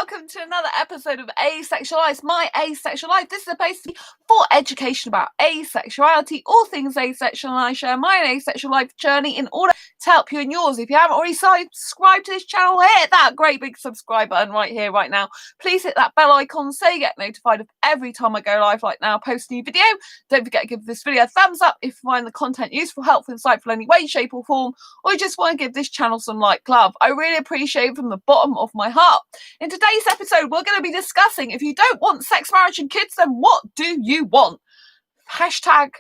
welcome to another episode of Asexualise, my asexual life. This is a place for education about asexuality, all things asexual, and I share my asexual life journey in order to help you in yours. If you haven't already subscribed to this channel, hit that great big subscribe button right here, right now. Please hit that bell icon so you get notified of every time I go live like now, post a new video. Don't forget to give this video a thumbs up if you find the content useful, helpful, insightful in any way, shape or form, or you just want to give this channel some like love. I really appreciate it from the bottom of my heart. In today's episode, we're going to be discussing, if you don't want sex, marriage and kids, then what do you want? Hashtag,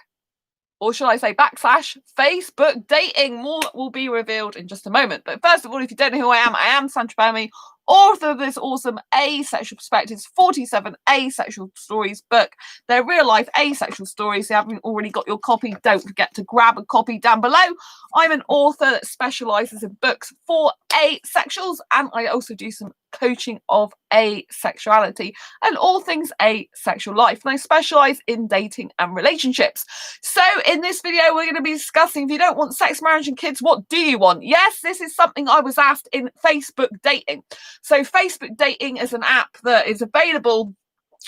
or shall I say backslash, Facebook dating. More will be revealed in just a moment. But first of all, if you don't know who I am Sandra Bellamy, author of this awesome Asexual Perspectives 47 Asexual Stories book. They're real life asexual stories. If you haven't already got your copy, don't forget to grab a copy down below. I'm an author that specialises in books for asexuals, and I also do some coaching of asexuality and all things asexual life, and I specialise in dating and relationships. So in this video we're going to be discussing, if you don't want sex, marriage and kids, what do you want? Yes, this is something I was asked in Facebook dating. So Facebook dating is an app that is available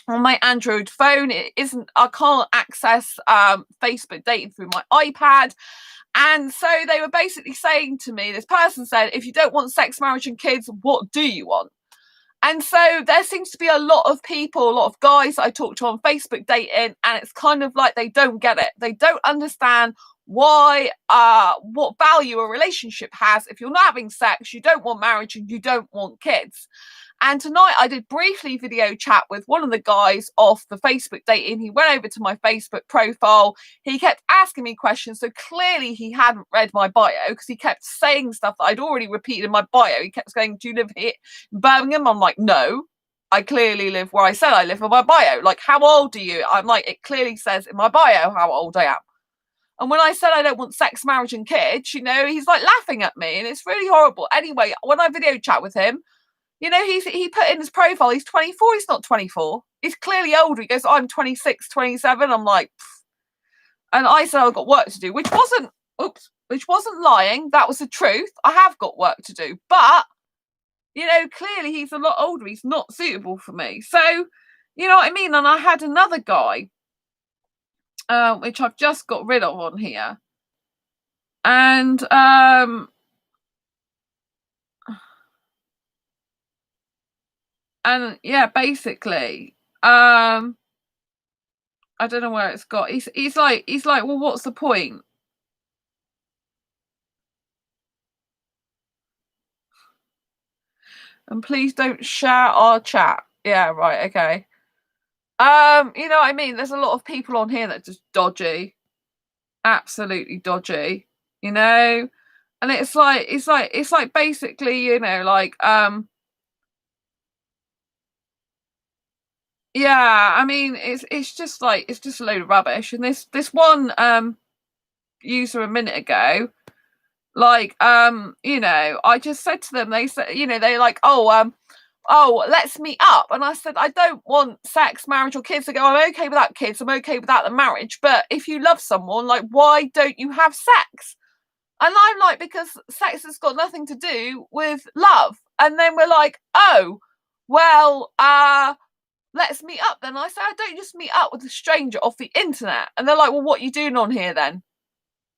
on my Android phone. It isn't, I can't access Facebook dating through my iPad. And so they were basically saying to me, this person said, if you don't want sex, marriage and kids, what do you want? And so there seems to be a lot of people, a lot of guys that I talk to on Facebook dating, and it's kind of like they don't get it. They don't understand why, what value a relationship has. If you're not having sex, you don't want marriage and you don't want kids. And tonight I did briefly video chat with one of the guys off the Facebook dating. He went over to my Facebook profile. He kept asking me questions. So clearly he hadn't read my bio, because he kept saying stuff that I'd already repeated in my bio. He kept saying, do you live here in Birmingham? I'm like, no, I clearly live where I said I live in my bio. Like, how old are you? I'm like, it clearly says in my bio how old I am. And when I said I don't want sex, marriage and kids, you know, he's like laughing at me, and it's really horrible. Anyway, when I video chat with him, you know, he put in his profile, he's 24, he's not 24. He's clearly older. He goes, I'm 26, 27. I'm like, pfft. And I said I've got work to do, which wasn't lying. That was the truth. I have got work to do. But, you know, clearly he's a lot older. He's not suitable for me. So, you know what I mean? And I had another guy, which I've just got rid of on here. And, yeah, basically, I don't know where it's got. He's like, well, what's the point? And please don't share our chat. Yeah, right, okay. You know what I mean? There's a lot of people on here that are just dodgy. Absolutely dodgy, you know? And it's like basically, you know, like, yeah, I mean, it's just like, it's just a load of rubbish. And this one user a minute ago, like, you know, I just said to them, they said, you know, they like, oh, let's meet up. And I said, I don't want sex, marriage or kids. They go, I'm okay without kids, I'm okay without the marriage, but if you love someone, like, why don't you have sex? And I'm like, because sex has got nothing to do with love. And then we're like, oh, well, let's meet up then. I said, I don't just meet up with a stranger off the internet. And they're like, well, what are you doing on here then?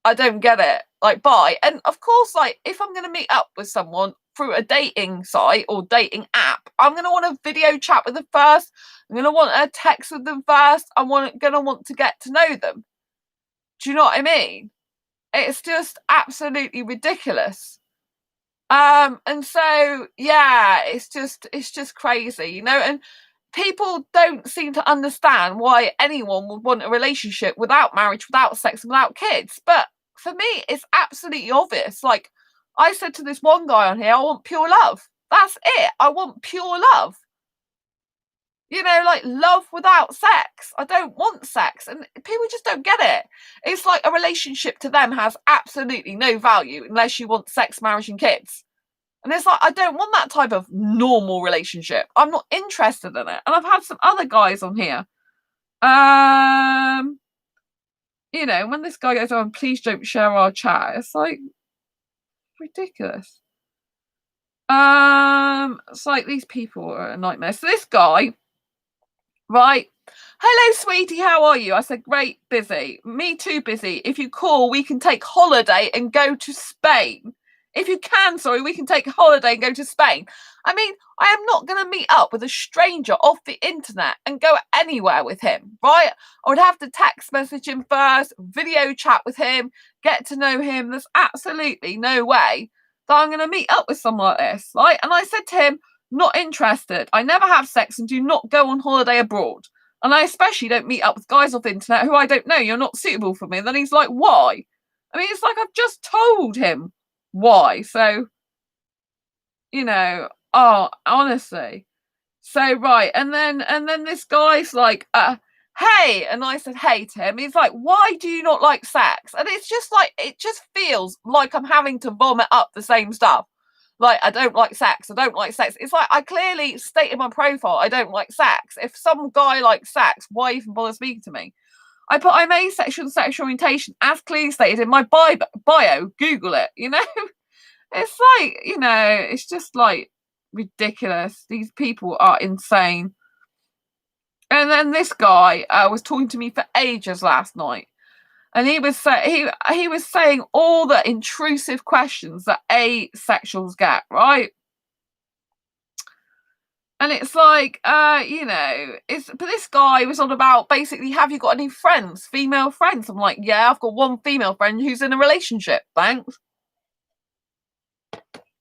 I don't get it. Like, bye. And of course, like, if I'm going to meet up with someone through a dating site or dating app, I'm going to want a video chat with them first. I'm going to want a text with them first. I'm going to want to get to know them. Do you know what I mean? It's just absolutely ridiculous. And so, yeah, it's just crazy, you know, and people don't seem to understand why anyone would want a relationship without marriage, without sex, and without kids. But for me, it's absolutely obvious. Like, I said to this one guy on here, I want pure love. That's it. I want pure love. You know, like, love without sex. I don't want sex. And people just don't get it. It's like a relationship to them has absolutely no value unless you want sex, marriage and kids. And it's like, I don't want that type of normal relationship. I'm not interested in it. And I've had some other guys on here. You know, when this guy goes on, please don't share our chat. It's like ridiculous. It's like these people are a nightmare. So this guy, right? Hello, sweetie, how are you? I said, great, busy. Me too, busy. If you call, we can take holiday and go to Spain. If you can, sorry, we can take holiday and go to Spain. I mean, I am not going to meet up with a stranger off the internet and go anywhere with him, right? I would have to text message him first, video chat with him, get to know him. There's absolutely no way that I'm going to meet up with someone like this, right? And I said to him, not interested. I never have sex and do not go on holiday abroad. And I especially don't meet up with guys off the internet who I don't know. You're not suitable for me. And then he's like, why? I mean, it's like I've just told him why. So, oh, honestly. So, right. And then this guy's like, hey. And I said, hey to him. He's like, why do you not like sex? And it's just like, it just feels like I'm having to vomit up the same stuff. Like, I don't like sex. I don't like sex. It's like I clearly stated in my profile I don't like sex. If some guy likes sex, why even bother speaking to me? I put I'm asexual and sexual orientation as clearly stated in my bio. Google it. It's like, it's just like ridiculous. These people are insane. And then this guy was talking to me for ages last night. And he was he was saying all the intrusive questions that asexuals get, right? And it's like, but this guy was on about basically, have you got any friends, female friends? I'm like, yeah, I've got one female friend who's in a relationship, thanks.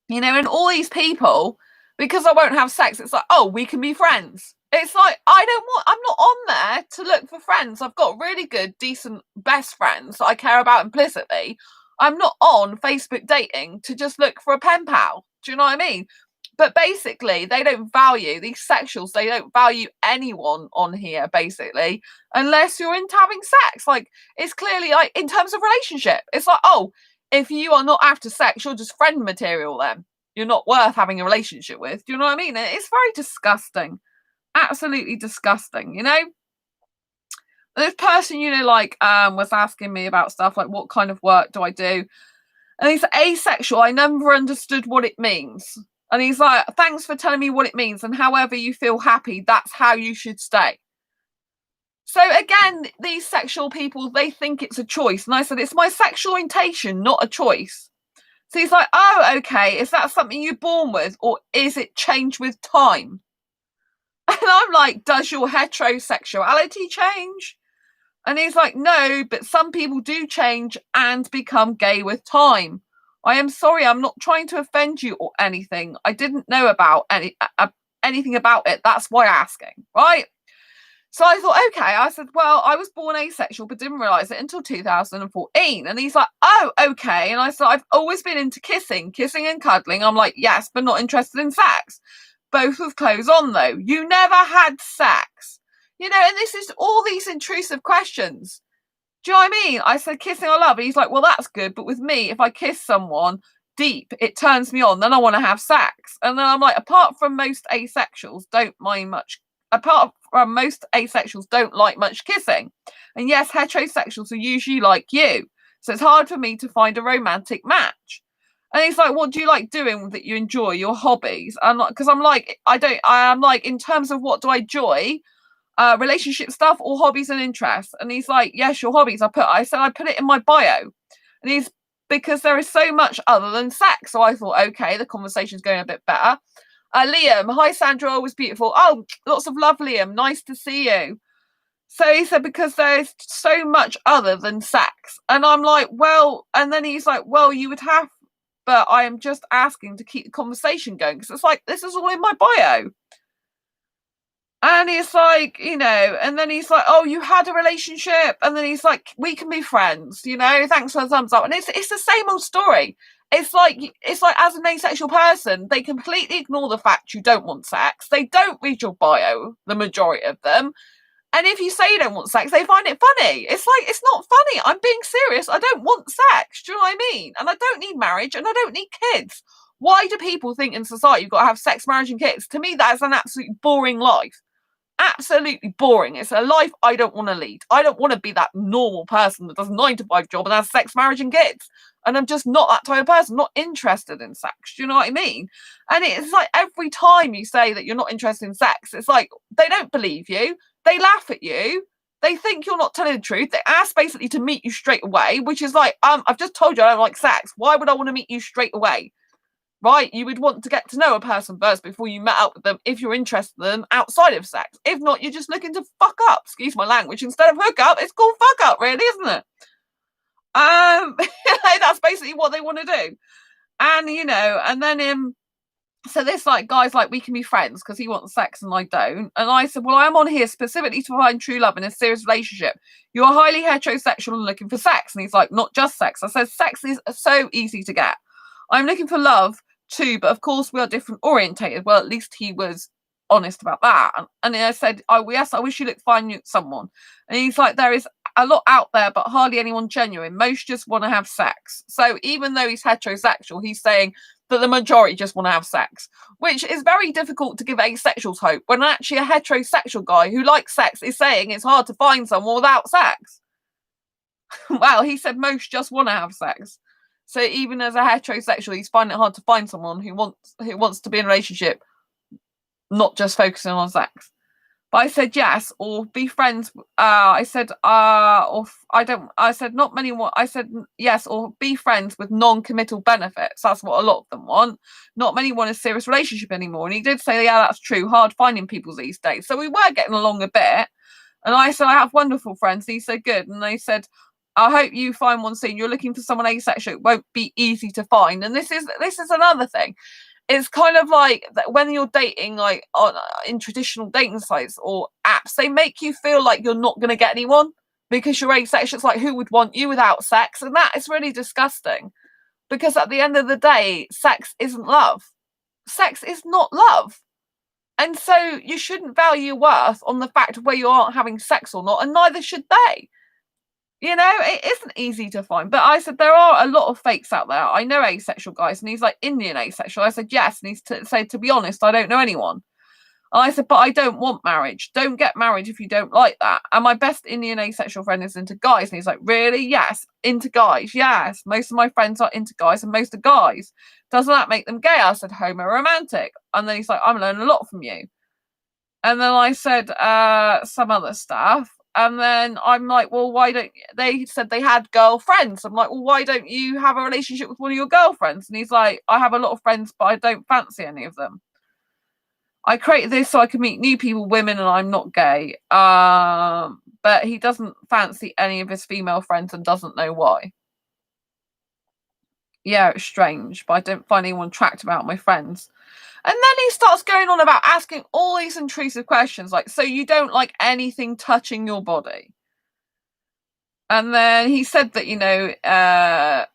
And all these people, because I won't have sex, it's like, oh, we can be friends. It's like, I'm not on there to look for friends. I've got really good, decent, best friends that I care about implicitly. I'm not on Facebook dating to just look for a pen pal. Do you know what I mean? But basically, they don't value these sexuals. They don't value anyone on here, basically, unless you're into having sex. Like, it's clearly like in terms of relationship, it's like, oh, if you are not after sex, you're just friend material then. You're not worth having a relationship with. Do you know what I mean? It's very disgusting. Absolutely disgusting, This person, was asking me about stuff like what kind of work do I do? And he's asexual. I never understood what it means. And he's like, thanks for telling me what it means. And however you feel happy, that's how you should stay. So again, these sexual people, they think it's a choice. And I said, it's my sexual orientation, not a choice. So he's like, oh, okay. Is that something you're born with? Or is it changed with time? And I'm like, does your heterosexuality change? And he's like, no, but some people do change and become gay with time. I am sorry, I'm not trying to offend you or anything. I didn't know about anything about it. That's why asking, right? So I thought, okay. I said, well, I was born asexual, but didn't realise it until 2014. And he's like, oh, okay. And I said, I've always been into kissing and cuddling. I'm like, yes, but not interested in sex. Both with clothes on, though. You never had sex. And this is all these intrusive questions. Do you know what I mean? I said kissing or love. And he's like, well, that's good. But with me, if I kiss someone deep, it turns me on. Then I want to have sex. And then I'm like, apart from most asexuals don't like much kissing. And yes, heterosexuals are usually like you. So it's hard for me to find a romantic match. And he's like, what do you like doing that you enjoy, your hobbies? And because I'm like, in terms of what do I enjoy? Relationship stuff or hobbies and interests. And he's like, yes, your hobbies. I said I put it in my bio. And he's because there is so much other than sex. So I thought, okay, the conversation's going a bit better. Liam, hi Sandra, always beautiful. Oh, lots of love, Liam. Nice to see you. So he said, because there's so much other than sex. And I'm like, well, and then he's like, well, you would have, but I am just asking to keep the conversation going. Because it's like, this is all in my bio. And he's like, and then he's like, oh, you had a relationship. And then he's like, we can be friends, thanks for the thumbs up. And it's the same old story. It's like as an asexual person, they completely ignore the fact you don't want sex. They don't read your bio, the majority of them. And if you say you don't want sex, they find it funny. It's like, it's not funny. I'm being serious. I don't want sex. Do you know what I mean? And I don't need marriage and I don't need kids. Why do people think in society you've got to have sex, marriage and kids? To me, that is an absolute boring life. absolutely boring. It's a life I don't want to lead. I don't want to be that normal person that does a 9 to 5 job and has sex, marriage, and kids. And I'm just not that type of person, not interested in sex. Do you know what I mean? And it's like every time you say that you're not interested in sex, it's like they don't believe you. They laugh at you. They think you're not telling the truth. They ask basically to meet you straight away, which is like, I've just told you I don't like sex. Why would I want to meet you straight away? Right? You would want to get to know a person first before you met up with them if you're interested in them outside of sex. If not, you're just looking to fuck up. Excuse my language. Instead of hook up, it's called fuck up, really, isn't it? That's basically what they want to do. And, you know, and then so this like guy's like, we can be friends because he wants sex and I don't. And I said, well, I'm on here specifically to find true love in a serious relationship. You are highly heterosexual and looking for sex. And he's like, not just sex. I said, sex is so easy to get. I'm looking for love too, but of course we are different orientated. Well, at least he was honest about that. And I said, oh yes, I wish you looked find someone. And he's like, there is a lot out there, but hardly anyone genuine. Most just want to have sex. So even though he's heterosexual, he's saying that the majority just want to have sex, which is very difficult to give asexuals hope when actually a heterosexual guy who likes sex is saying it's hard to find someone without sex. Well, he said most just want to have sex. So even as a heterosexual, he's finding it hard to find someone who wants to be in a relationship, not just focusing on sex. But I said yes, or be friends. I said not many want. I said yes, or be friends with non-committal benefits. That's what a lot of them want. Not many want a serious relationship anymore. And he did say, yeah, that's true. Hard finding people these days. So we were getting along a bit. And I said, I have wonderful friends. He said, good. And they said, I hope you find one soon. You're looking for someone asexual. It won't be easy to find. And this is another thing. It's kind of like when you're dating, like in traditional dating sites or apps, they make you feel like you're not going to get anyone because you're asexual. It's like, who would want you without sex? And that is really disgusting because at the end of the day, sex isn't love. Sex is not love. And so you shouldn't value your worth on the fact of where you aren't having sex or not, and neither should they. You know, it isn't easy to find. But I said, there are a lot of fakes out there. I know asexual guys. And he's like, Indian asexual. I said, yes. And he's said, to be honest, I don't know anyone. And I said, but I don't want marriage. Don't get married if you don't like that. And my best Indian asexual friend is into guys. And he's like, really? Yes. Into guys. Yes. Most of my friends are into guys and most are guys. Doesn't that make them gay? I said, homo-romantic. And then he's like, I'm learning a lot from you. And then I said some other stuff. And then I'm like, well, why don't they said they had girlfriends? I'm like, well, why don't you have a relationship with one of your girlfriends? And he's like, I have a lot of friends, but I don't fancy any of them. I created this so I can meet new people, women, and I'm not gay. But he doesn't fancy any of his female friends and doesn't know why. Yeah, it's strange, but I don't find anyone attractive about my friends. And then he starts going on about asking all these intrusive questions, like, so you don't like anything touching your body? And then he said that, you know,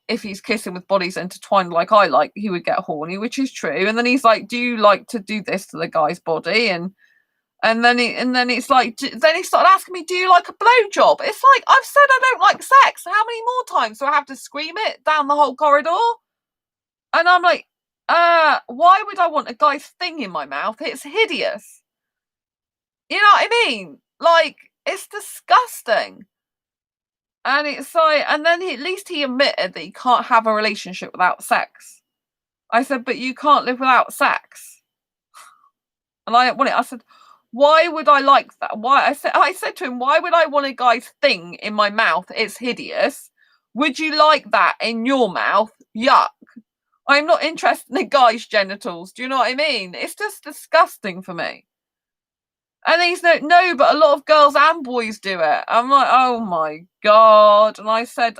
if he's kissing with bodies intertwined like I like, he would get horny, which is true. And then he's like, do you like to do this to the guy's body? And then it's like, then he started asking me, do you like a blowjob? It's like, I've said I don't like sex. How many more times do I have to scream it down the whole corridor? And I'm like, why would I want a guy's thing in my mouth? It's hideous. You know what I mean? Like, it's disgusting. And it's like, and then at least he admitted that he can't have a relationship without sex. I said, but you can't live without sex. And I don't want it. I said, why would I like that? Why? I said to him, why would I want a guy's thing in my mouth? It's hideous. Would you like that in your mouth? Yuck. I'm not interested in a guy's genitals. Do you know what I mean? It's just disgusting for me. And he's no, but a lot of girls and boys do it. I'm like, oh my God. And I said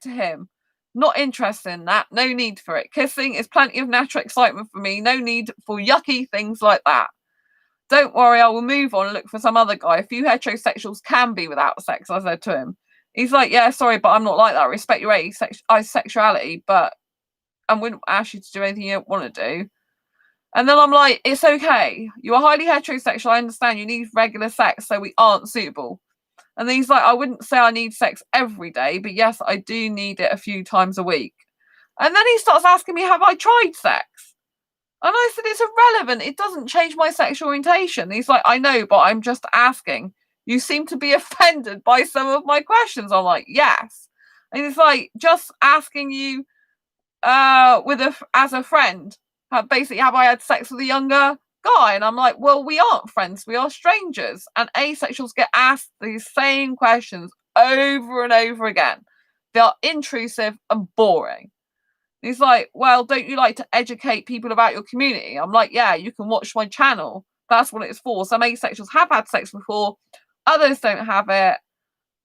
to him, not interested in that. No need for it. Kissing is plenty of natural excitement for me. No need for yucky things like that. Don't worry, I will move on and look for some other guy. A few heterosexuals can be without sex, I said to him. He's like, yeah, sorry, but I'm not like that. I respect your asexuality, but I wouldn't ask you to do anything you don't want to do. And then I'm like, it's okay. You are highly heterosexual. I understand you need regular sex, so we aren't suitable. And then he's like, I wouldn't say I need sex every day, but yes, I do need it a few times a week. And then he starts asking me, have I tried sex? And I said, it's irrelevant. It doesn't change my sexual orientation. He's like, I know, but I'm just asking. You seem to be offended by some of my questions. I'm like, yes. And he's like, just asking you as a friend. Basically, have I had sex with a younger guy? And I'm like, well, we aren't friends. We are strangers. And asexuals get asked these same questions over and over again. They are intrusive and boring. He's like, well, don't you like to educate people about your community? I'm like, yeah, you can watch my channel. That's what it's for. Some asexuals have had sex before. Others don't have it.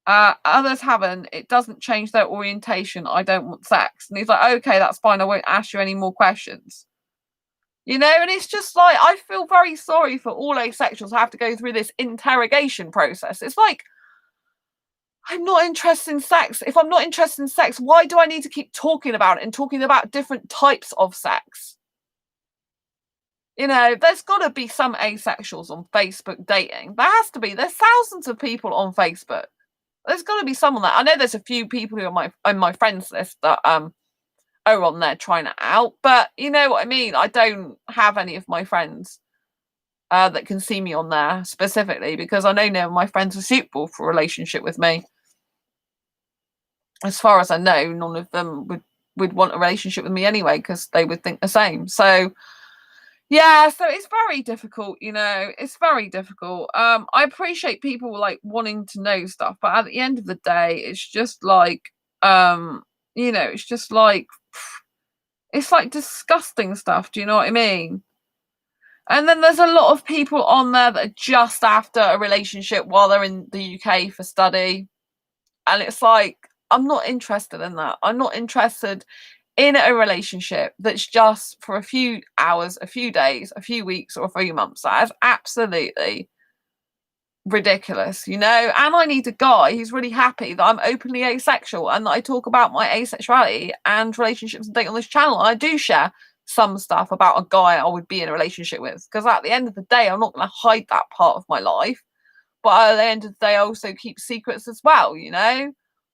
Others haven't. It doesn't change their orientation. I don't want sex. And he's like, okay, that's fine. I won't ask you any more questions. And it's just like, I feel very sorry for all asexuals who have to go through this interrogation process. It's like, I'm not interested in sex. If I'm not interested in sex, why do I need to keep talking about it and talking about different types of sex? There's got to be some asexuals on Facebook dating. There has to be. There's thousands of people on Facebook. There's got to be someone that I know. There's a few people who are on my friends list that are on there trying it out. But you know what I mean. I don't have any of my friends that can see me on there specifically because I know none of my friends are suitable for a relationship with me. As far as I know, none of them would want a relationship with me anyway because they would think the same. So yeah, so it's very difficult, it's very difficult. I appreciate people like wanting to know stuff, but at the end of the day, it's just like it's just like it's like disgusting stuff, do you know what I mean? And then there's a lot of people on there that are just after a relationship while they're in the UK for study. And it's like, I'm not interested in that. I'm not interested in a relationship that's just for a few hours, a few days, a few weeks, or a few months. That is absolutely ridiculous, And I need a guy who's really happy that I'm openly asexual and that I talk about my asexuality and relationships and dating on this channel. And I do share some stuff about a guy I would be in a relationship with because at the end of the day, I'm not going to hide that part of my life. But at the end of the day, I also keep secrets as well,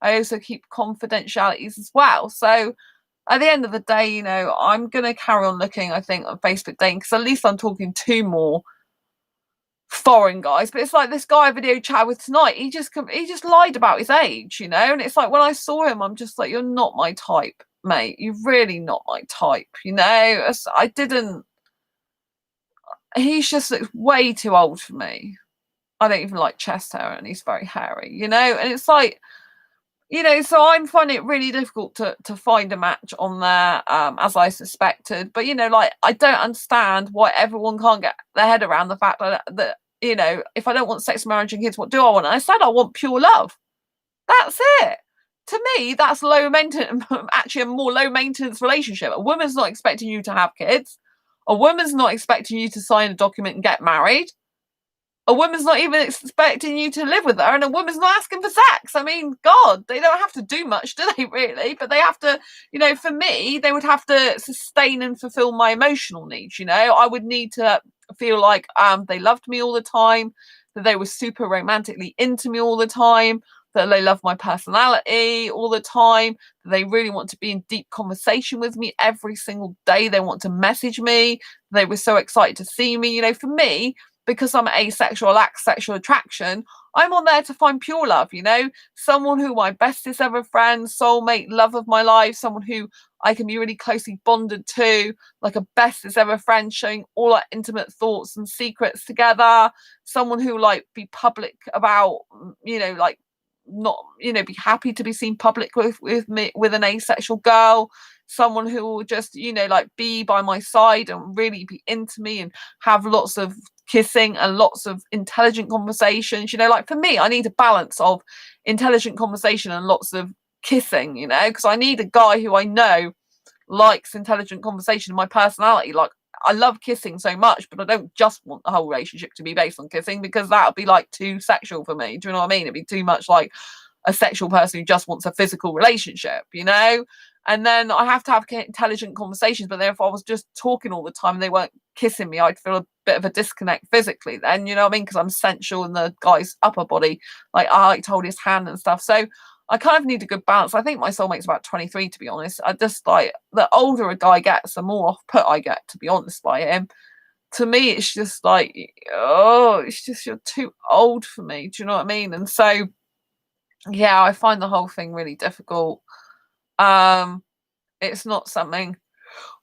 I also keep confidentialities as well. So at the end of the day, I'm going to carry on looking, I think, on Facebook dating because at least I'm talking to more foreign guys. But it's like this guy I video chat with tonight, he just lied about his age, and it's like when I saw him, I'm just like, you're not my type, mate. You're really not my type, I didn't. He's just way too old for me. I don't even like chest hair and he's very hairy, and it's like, so I'm finding it really difficult to find a match on there, as I suspected. But, like, I don't understand why everyone can't get their head around the fact that if I don't want sex, marriage and kids, what do I want? And I said I want pure love. That's it. To me, that's low maintenance, actually a more low maintenance relationship. A woman's not expecting you to have kids. A woman's not expecting you to sign a document and get married. A woman's not even expecting you to live with her, and a woman's not asking for sex. I mean, God, they don't have to do much, do they, really? But they have to, for me, they would have to sustain and fulfill my emotional needs, I would need to feel like they loved me all the time, that they were super romantically into me all the time, that they love my personality all the time, that they really want to be in deep conversation with me every single day. They want to message me. They were so excited to see me. For me, because I'm asexual, lack sexual attraction, I'm on there to find pure love, someone who my bestest ever friend, soulmate, love of my life, someone who I can be really closely bonded to, like a bestest ever friend, showing all our intimate thoughts and secrets together, someone who like be public about, like not, be happy to be seen public with me, with an asexual girl, someone who will just, like be by my side and really be into me and have lots of kissing and lots of intelligent conversations. Like for me, I need a balance of intelligent conversation and lots of kissing, because I need a guy who I know likes intelligent conversation. My personality, like, I love kissing so much, but I don't just want the whole relationship to be based on kissing because that would be like too sexual for me. Do you know what I mean? It'd be too much like a sexual person who just wants a physical relationship, And then I have to have intelligent conversations. But then if I was just talking all the time and they weren't kissing me, I'd feel a bit of a disconnect physically then, you know what I mean? Because I'm sensual in the guy's upper body. Like I like to hold his hand and stuff. So I kind of need a good balance. I think my soulmate's about 23, to be honest. I just like the older a guy gets, the more off put I get, to be honest, by him. To me, it's just like, oh, it's just you're too old for me. Do you know what I mean? And so, yeah, I find the whole thing really difficult. It's not something.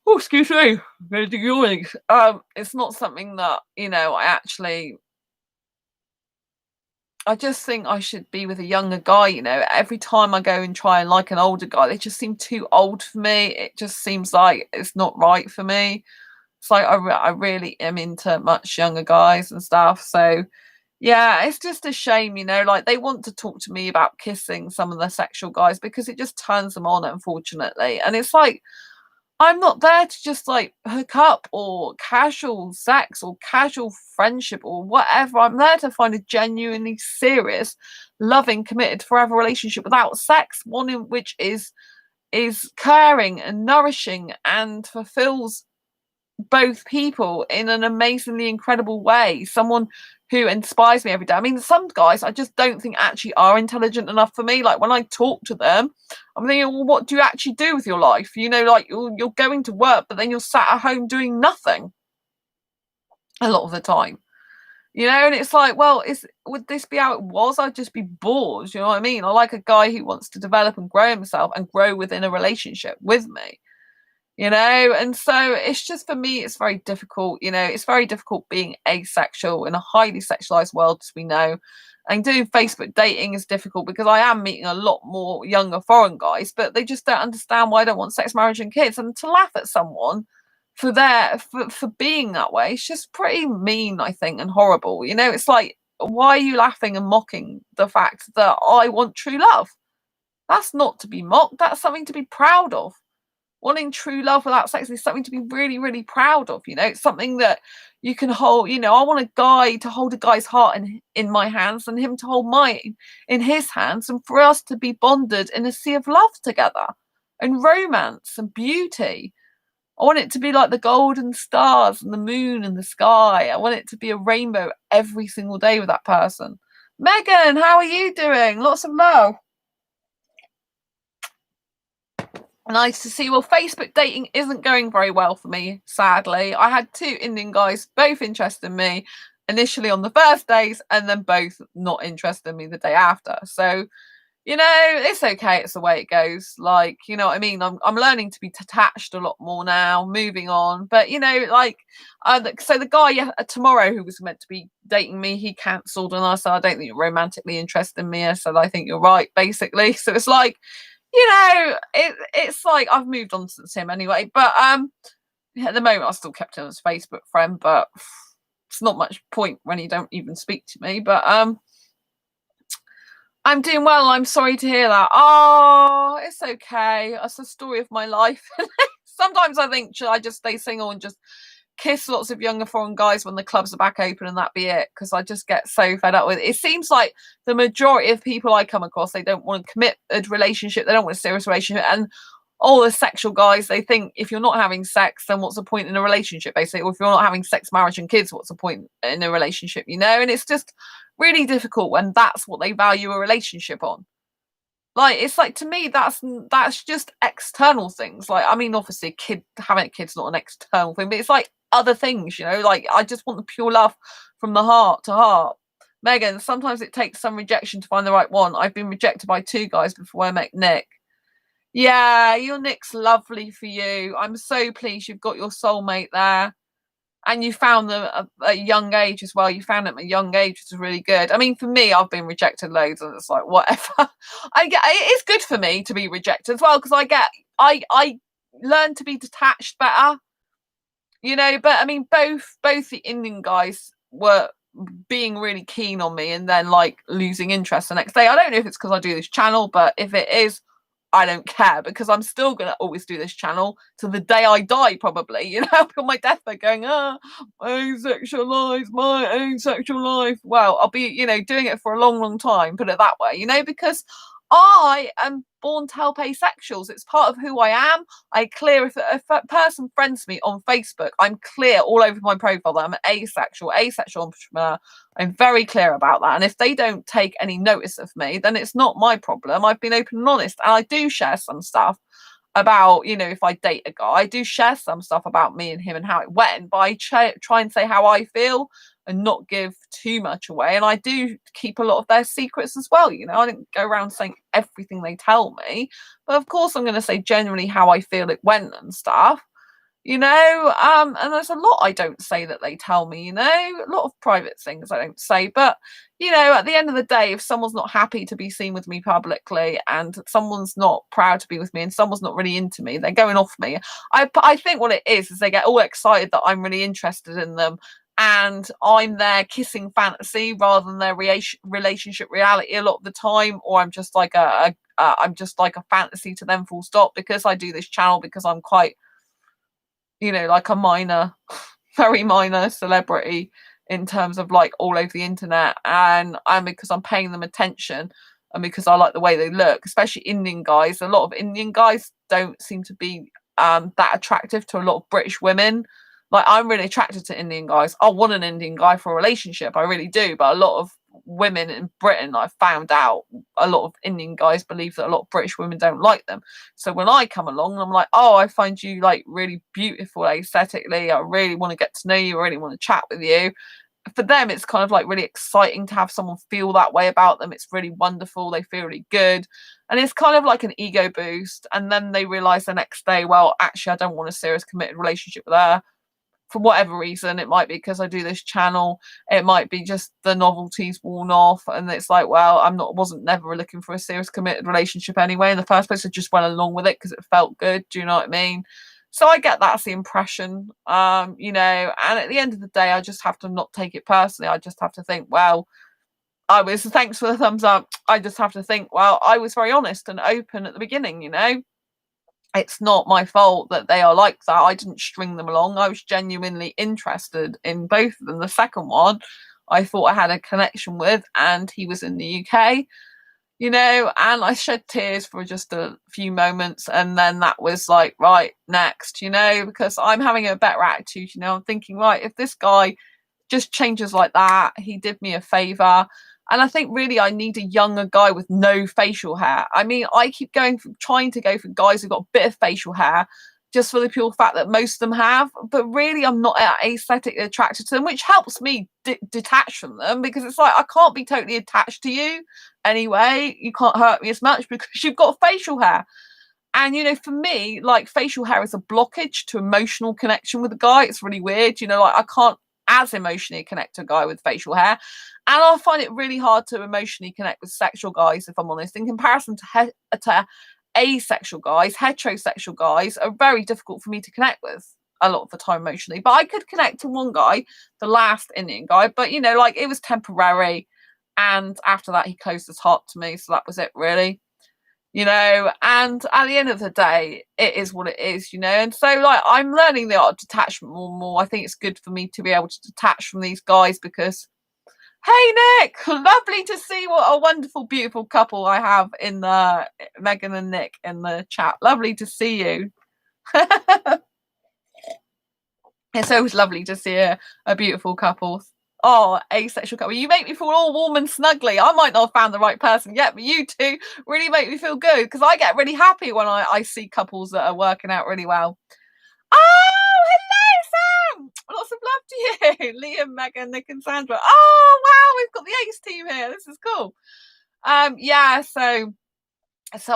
Oh, excuse me, it's not something that I just think I should be with a younger guy. Every time I go and try and like an older guy, they just seem too old for me. It just seems like it's not right for me. It's like I really am into much younger guys and stuff. So yeah, it's just a shame, like they want to talk to me about kissing, some of the sexual guys, because it just turns them on, unfortunately. And it's like, I'm not there to just like hook up or casual sex or casual friendship or whatever. I'm there to find a genuinely serious, loving, committed forever relationship without sex, one in which is caring and nourishing and fulfills both people in an amazingly incredible way. Someone who inspires me every day. I mean, some guys I just don't think actually are intelligent enough for me. Like when I talk to them, I'm thinking, well, what do you actually do with your life? Like you're going to work, but then you're sat at home doing nothing a lot of the time. And it's like, well, would this be how it was? I'd just be bored. You know what I mean? I like a guy who wants to develop and grow himself and grow within a relationship with me. And so it's just, for me, it's very difficult. It's very difficult being asexual in a highly sexualized world, as we know. And doing Facebook dating is difficult because I am meeting a lot more younger foreign guys, but they just don't understand why I don't want sex, marriage, and kids. And to laugh at someone for being that way, it's just pretty mean, I think, and horrible. It's like, why are you laughing and mocking the fact that I want true love? That's not to be mocked. That's something to be proud of. Wanting true love without sex is something to be really, really proud of. It's something that you can hold. I want a guy to hold a guy's heart in my hands and him to hold mine in his hands, and for us to be bonded in a sea of love together and romance and beauty. I want it to be like the golden stars and the moon and the sky. I want it to be a rainbow every single day with that person. Megan, how are you doing? Lots of love. Nice to see. Well, Facebook dating isn't going very well for me, sadly. I had 2 Indian guys, both interested in me initially on the first days, and then both not interested in me the day after. So, it's okay. It's the way it goes. Like, you know what I mean? I'm learning to be detached a lot more now, moving on. But, so the guy tomorrow who was meant to be dating me, he cancelled, and I said, I don't think you're romantically interested in me. I said, I think you're right, basically. So it's like, it's like I've moved on since him anyway. But at the moment, I still kept him as a Facebook friend, but it's not much point when he don't even speak to me. But I'm doing well. I'm sorry to hear that. Oh, it's okay. It's the story of my life. Sometimes I think, should I just stay single and just kiss lots of younger foreign guys when the clubs are back open and that be it? Because I just get so fed up with it. It seems like the majority of people I come across, they don't want to commit a relationship, they don't want a serious relationship, and all the sexual guys, they think if you're not having sex, then what's the point in a relationship, basically? Or if you're not having sex, marriage, and kids, what's the point in a relationship? And it's just really difficult when that's what they value a relationship on. Like, it's like, to me, that's just external things. Like, I mean, obviously having a kid's not an external thing, but it's like other things, like I just want the pure love from the heart to heart. Megan, sometimes it takes some rejection to find the right one. I've been rejected by 2 guys before I met Nick. Yeah, your Nick's lovely for you. I'm so pleased you've got your soulmate there. And you found them at a young age as well. You found them at a young age, which is really good. I mean, for me, I've been rejected loads, and it's like, whatever. It's good for me to be rejected as well, because I learn to be detached better. But I mean, both the Indian guys were being really keen on me and then like losing interest the next day. I don't know if it's because I do this channel, but if it is, I don't care, because I'm still going to always do this channel to the day I die, probably. I'll be on my deathbed going, asexualize my own sexual life. Well, I'll be, doing it for a long, long time, put it that way, because I am born to help asexuals. It's part of who I am. If a person friends me on Facebook, I'm clear all over my profile that I'm asexual entrepreneur. I'm very clear about that. And if they don't take any notice of me, then it's not my problem. I've been open and honest, and I do share some stuff about, if I date a guy, I do share some stuff about me and him and how it went, but I try and say how I feel and not give too much away. And I do keep a lot of their secrets as well. I didn't go around saying everything they tell me, but of course I'm going to say generally how I feel it went and stuff. And there's a lot I don't say that they tell me, a lot of private things I don't say. But, at the end of the day, if someone's not happy to be seen with me publicly and someone's not proud to be with me and someone's not really into me, they're going off me. I think what it is they get all excited that I'm really interested in them and I'm their kissing fantasy rather than their relationship reality a lot of the time, or I'm just like a fantasy to them, full stop, because I do this channel, because I'm quite like a minor, very minor celebrity in terms of like all over the internet, and because I'm paying them attention and because I like the way they look, especially Indian guys. A lot of Indian guys don't seem to be that attractive to a lot of British women. Like, I'm really attracted to Indian guys. I want an Indian guy for a relationship, I really do. But a lot of women in Britain, I've found out, a lot of Indian guys believe that a lot of British women don't like them. So when I come along, I'm like, oh, I find you like really beautiful aesthetically. I really want to get to know you. I really want to chat with you. For them, it's kind of like really exciting to have someone feel that way about them. It's really wonderful. They feel really good. And it's kind of like an ego boost. And then they realize the next day, well, actually, I don't want a serious committed relationship with her. For whatever reason, it might be because I do this channel, it might be just the novelty's worn off, and it's like, well, wasn't never looking for a serious committed relationship anyway in the first place. I just went along with it because it felt good. Do you know what I mean? So I get that's the impression, and at the end of the day, I just have to not take it personally. I just have to think, well, thanks for the thumbs up. I just have to think, well, I was very honest and open at the beginning. It's not my fault that they are like that. I didn't string them along. I was genuinely interested in both of them. The second one, I thought I had a connection with, and he was in the UK, and I shed tears for just a few moments. And then that was like, right, next, because I'm having a better attitude, I'm thinking, right, if this guy just changes like that, he did me a favor. And I think really I need a younger guy with no facial hair. I mean, I keep trying to go for guys who've got a bit of facial hair just for the pure fact that most of them have. But really, I'm not aesthetically attracted to them, which helps me detach from them, because it's like, I can't be totally attached to you anyway. You can't hurt me as much because you've got facial hair. And, for me, like, facial hair is a blockage to emotional connection with a guy. It's really weird. Like, I can't as emotionally connect to a guy with facial hair. And I find it really hard to emotionally connect with sexual guys, if I'm honest. In comparison to asexual guys, heterosexual guys are very difficult for me to connect with a lot of the time emotionally. But I could connect to one guy, the last Indian guy, but, it was temporary. And after that, he closed his heart to me. So that was it, really. And at the end of the day, it is what it is, and so, like, I'm learning the art of detachment more and more. I think it's good for me to be able to detach from these guys, because, hey Nick, lovely to see what a wonderful, beautiful couple I have in the Megan and Nick in the chat. Lovely to see you. It's always lovely to see a beautiful couple. Oh, asexual couple. You make me feel all warm and snuggly. I might not have found the right person yet, but you two really make me feel good, because I get really happy when I see couples that are working out really well. Oh, hello, Sam. Lots of love to you. Liam, Megan, Nick and Sandra. Oh, wow. We've got the Ace team here. This is cool. Yeah, so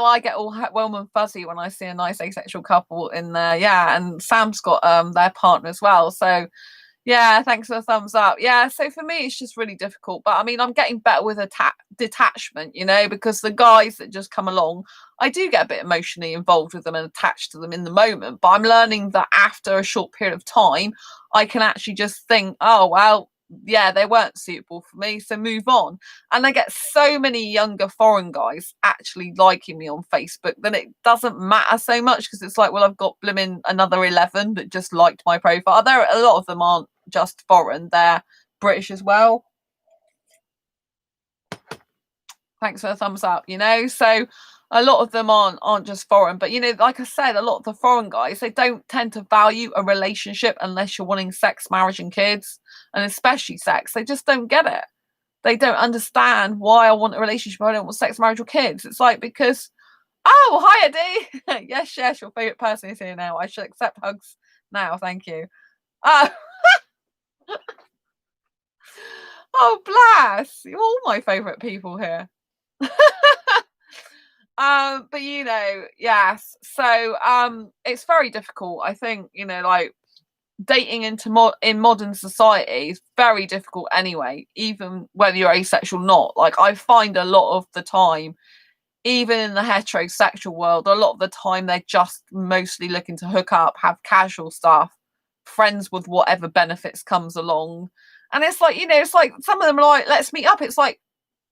I get all warm and fuzzy when I see a nice asexual couple in there. Yeah, and Sam's got their partner as well. So yeah, thanks for the thumbs up. Yeah, so for me, it's just really difficult. But I mean, I'm getting better with detachment, because the guys that just come along, I do get a bit emotionally involved with them and attached to them in the moment. But I'm learning that after a short period of time, I can actually just think, oh, well, yeah, they weren't suitable for me, so move on. And I get so many younger foreign guys actually liking me on Facebook that it doesn't matter so much, because it's like, well, I've got blimmin' another 11 that just liked my profile. A lot of them aren't just foreign, they're British as well. Thanks for the thumbs up, you know. So a lot of them aren't just foreign, but you know, like I said, a lot of the foreign guys, they don't tend to value a relationship unless you're wanting sex, marriage, and kids, and especially sex. They just don't get it. They don't understand why I want a relationship. I don't want sex, marriage, or kids. It's like, because, oh, hi, Eddie. Yes, your favorite person is here now. I should accept hugs now. Thank you. Oh, oh, bless. You're all my favorite people here. But you know, yes. So it's very difficult. I think, you know, like dating in modern society is very difficult anyway, even whether you're asexual or not. Like, I find a lot of the time, even in the heterosexual world, a lot of the time they're just mostly looking to hook up, have casual stuff, friends with whatever benefits comes along. And it's like, you know, it's like some of them are like, let's meet up. It's like,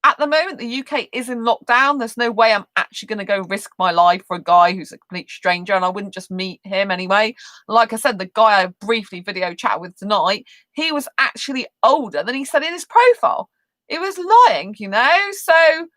at the moment, the UK is in lockdown. There's no way I'm actually going to go risk my life for a guy who's a complete stranger, and I wouldn't just meet him anyway. Like I said, the guy I briefly video chat with tonight, he was actually older than he said in his profile. It was lying, you know. So,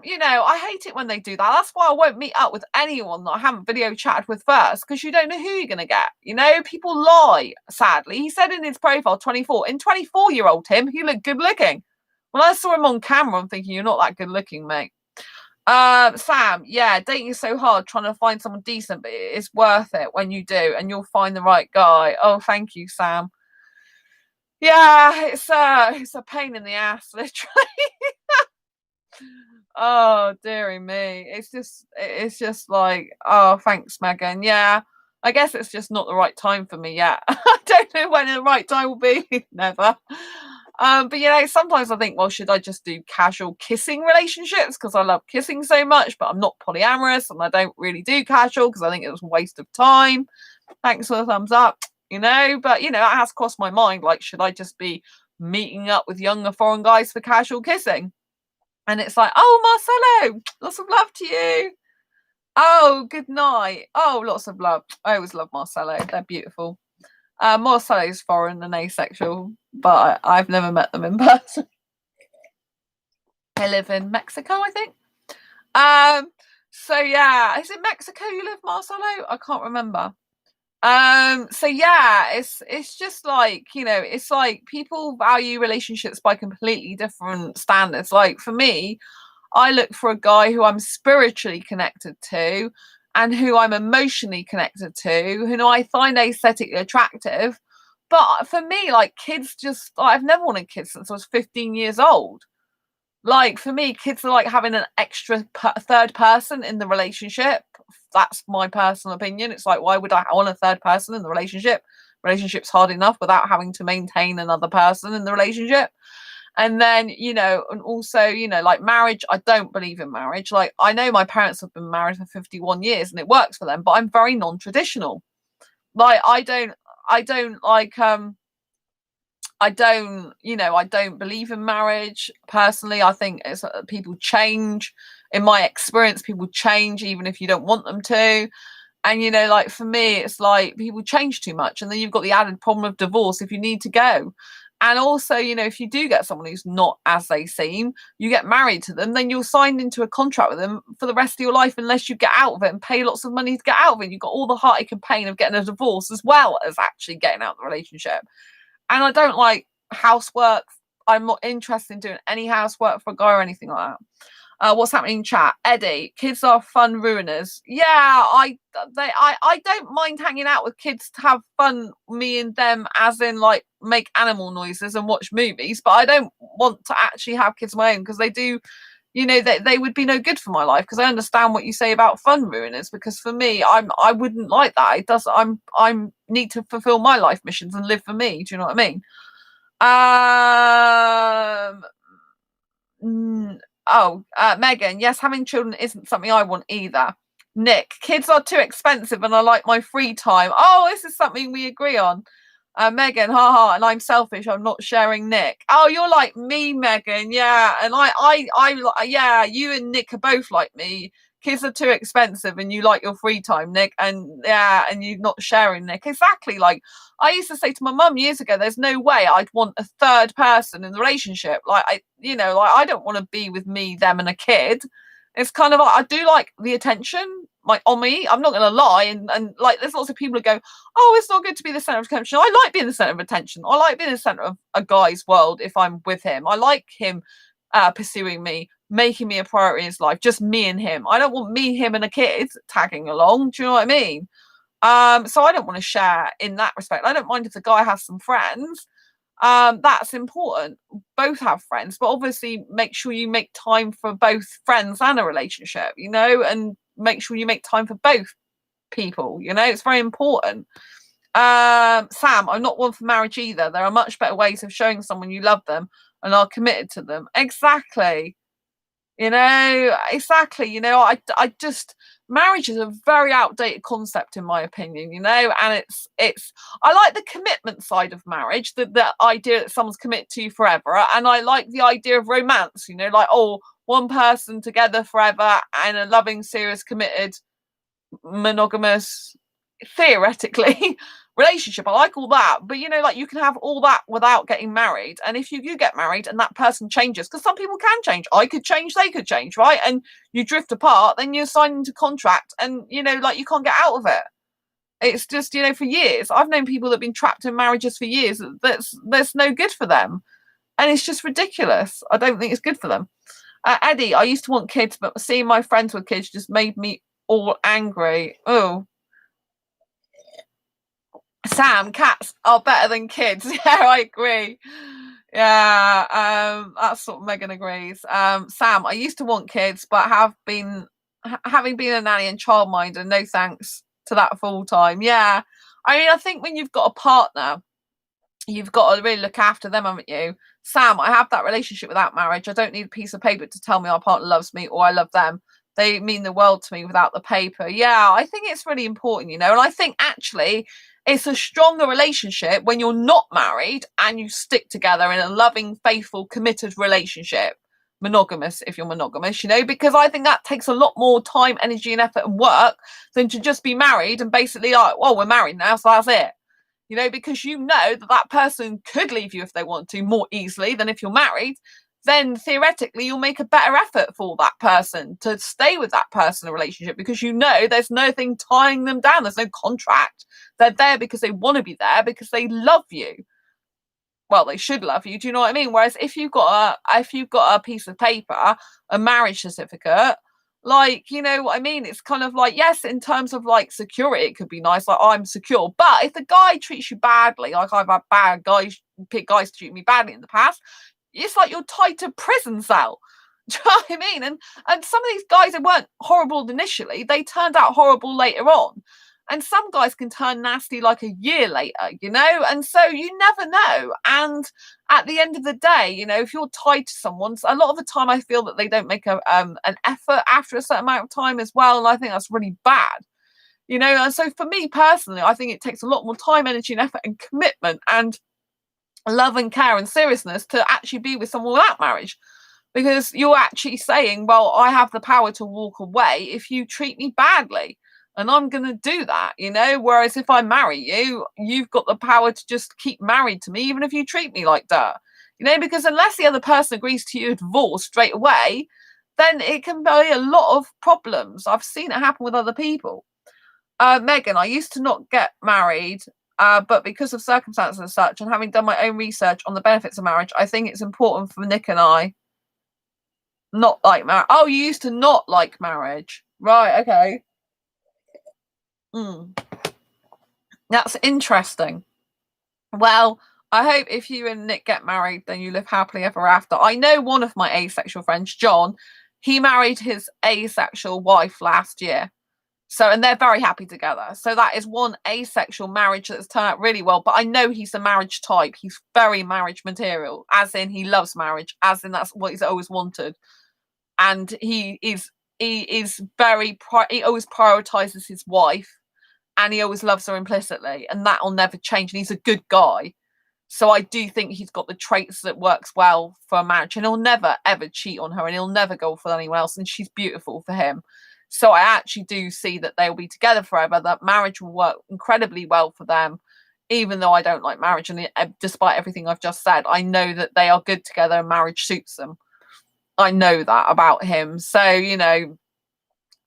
you know, I hate it when they do that. That's why I won't meet up with anyone that I haven't video chatted with first, because you don't know who you're going to get. You know, people lie, sadly. He said in his profile, 24. In 24-year-old him, he looked good looking. When I saw him on camera, I'm thinking, you're not that good looking, mate. Sam, yeah, dating is so hard trying to find someone decent, but it's worth it when you do, and you'll find the right guy. Oh, thank you, Sam. Yeah, it's a pain in the ass, literally. Oh, dearie me. It's just like, oh, thanks, Megan. Yeah, I guess it's just not the right time for me yet. I don't know when the right time will be. Never. But you know, sometimes I think, well, should I just do casual kissing relationships because I love kissing so much, but I'm not polyamorous and I don't really do casual because I think it was a waste of time. Thanks for the thumbs up, you know. But you know, it has crossed my mind, like, should I just be meeting up with younger foreign guys for casual kissing? And it's like, oh, Marcelo, lots of love to you. Oh, good night. Oh, lots of love. I always love Marcelo. They're beautiful. Marcelo's foreign and asexual, but I've never met them in person. I live in Mexico, I think. So yeah, is it Mexico you live, Marcelo? I can't remember. So yeah, it's just like, you know, it's like people value relationships by completely different standards. Like for me, I look for a guy who I'm spiritually connected to and who I'm emotionally connected to, who I find aesthetically attractive. But for me, like, kids just, I've never wanted kids since I was 15 years old. Like, for me, kids are like having an extra third person in the relationship. That's my personal opinion. It's like, why would I want a third person in the relationship? Relationship's hard enough without having to maintain another person in the relationship. And then, you know, and also, you know, like marriage, I don't believe in marriage. Like, I know my parents have been married for 51 years and it works for them, but I'm very non-traditional. Like, I don't, you know, I don't believe in marriage personally. I think it's people change. In my experience, people change even if you don't want them to. And, you know, like for me, it's like people change too much. And then you've got the added problem of divorce if you need to go. And also, you know, if you do get someone who's not as they seem, you get married to them, then you're signed into a contract with them for the rest of your life unless you get out of it and pay lots of money to get out of it. You've got all the heartache and pain of getting a divorce as well as actually getting out of the relationship. And I don't like housework. I'm not interested in doing any housework for a guy or anything like that. What's happening in chat? Eddie, kids are fun ruiners. Yeah, I don't mind hanging out with kids to have fun, me and them, as in like make animal noises and watch movies, but I don't want to actually have kids of my own because they do, you know, they would be no good for my life, because I understand what you say about fun ruiners, because for me, I wouldn't like that. It does, I'm need to fulfill my life missions and live for me. Do you know what I mean? Megan, yes, having children isn't something I want either. Nick, kids are too expensive and I like my free time. Oh, this is something we agree on. Megan, haha, and I'm selfish. I'm not sharing Nick. Oh, you're like me, Megan. Yeah, and I, yeah, you and Nick are both like me. kids are too expensive and you like your free time, Nick, and yeah, and you're not sharing, Nick. Exactly. Like I used to say to my mum years ago, there's no way I'd want a third person in the relationship. Like I don't want to be with me, them, and a kid. It's kind of like I do like the attention, like on me. I'm not gonna lie, and like there's lots of people who go, oh, it's not good to be the center of attention. I like being the center of attention. I like being the center of a guy's world if I'm with him. I like him pursuing me, making me a priority in his life, just me and him. I don't want me, him, and a kid tagging along. Do you know what I mean? So I don't want to share in that respect. I don't mind if the guy has some friends. That's important. Both have friends, but obviously make sure you make time for both friends and a relationship, and make sure you make time for both people, it's very important. Sam, I'm not one for marriage either. There are much better ways of showing someone you love them and are committed to them. Exactly. Exactly. I just marriage is a very outdated concept in my opinion, and it's I like the commitment side of marriage, the idea that someone's committed to you forever, and I like the idea of romance, like one person together forever and a loving, serious, committed, monogamous, theoretically relationship. I like all that, but like you can have all that without getting married, and if you do get married and that person changes, because some people can change, I could change, they could change, right, and you drift apart, then you're signed into contract and like you can't get out of it. It's just for years I've known people that have been trapped in marriages for years that's no good for them, and it's just ridiculous. I don't think it's good for them. Eddie, I used to want kids, but seeing my friends with kids just made me all angry. Oh, Sam, cats are better than kids. Yeah, I agree. Yeah, that's what Megan agrees. Sam, I used to want kids, but having been a nanny and childminder, no thanks to that full time. Yeah, I mean, I think when you've got a partner, you've got to really look after them, haven't you? Sam, I have that relationship without marriage. I don't need a piece of paper to tell me our partner loves me or I love them. They mean the world to me without the paper. Yeah, I think it's really important, and I think actually it's a stronger relationship when you're not married and you stick together in a loving, faithful, committed relationship. Monogamous, if you're monogamous, because I think that takes a lot more time, energy, and effort and work than to just be married and basically like, well, we're married now, so that's it. Because that person could leave you if they want to more easily than if you're married, then theoretically you'll make a better effort for that person to stay with that person in a relationship, because there's nothing tying them down. There's no contract. They're there because they want to be there, because they love you. Well, they should love you. Do you know what I mean? Whereas if you've got a piece of paper, a marriage certificate, like, what I mean? It's kind of like, yes, in terms of like security, it could be nice, like I'm secure. But if the guy treats you badly, like I've had bad guys treat me badly in the past, it's like you're tied to a prison cell. Do you know what I mean? And some of these guys that weren't horrible initially, they turned out horrible later on. And some guys can turn nasty like a year later, and so you never know. And at the end of the day, if you're tied to someone, a lot of the time I feel that they don't make an effort after a certain amount of time as well. And I think that's really bad, and so for me personally, I think it takes a lot more time, energy, and effort and commitment and love and care and seriousness to actually be with someone without marriage, because you're actually saying, well, I have the power to walk away if you treat me badly, and I'm going to do that, whereas if I marry you, you've got the power to just keep married to me even if you treat me like dirt, because unless the other person agrees to your divorce straight away, then it can be a lot of problems. I've seen it happen with other people. Megan, I used to not get married, but because of circumstances and such, and having done my own research on the benefits of marriage, I think it's important for Nick and I not like marriage. Oh, you used to not like marriage. Right, okay. That's interesting. Well, I hope if you and Nick get married, then you live happily ever after. I know one of my asexual friends, John, he married his asexual wife last year. So, and they're very happy together. So that is one asexual marriage that's turned out really well. But I know he's a marriage type. He's very marriage material, as in he loves marriage, as in that's what he's always wanted. And he always prioritizes his wife, and he always loves her implicitly, and that'll never change. And he's a good guy. So I do think he's got the traits that works well for a marriage, and he'll never ever cheat on her, and he'll never go for anyone else, and she's beautiful for him. So I actually do see that they'll be together forever, that marriage will work incredibly well for them, even though I don't like marriage. And despite everything I've just said, I know that they are good together and marriage suits them. I know that about him. So, you know,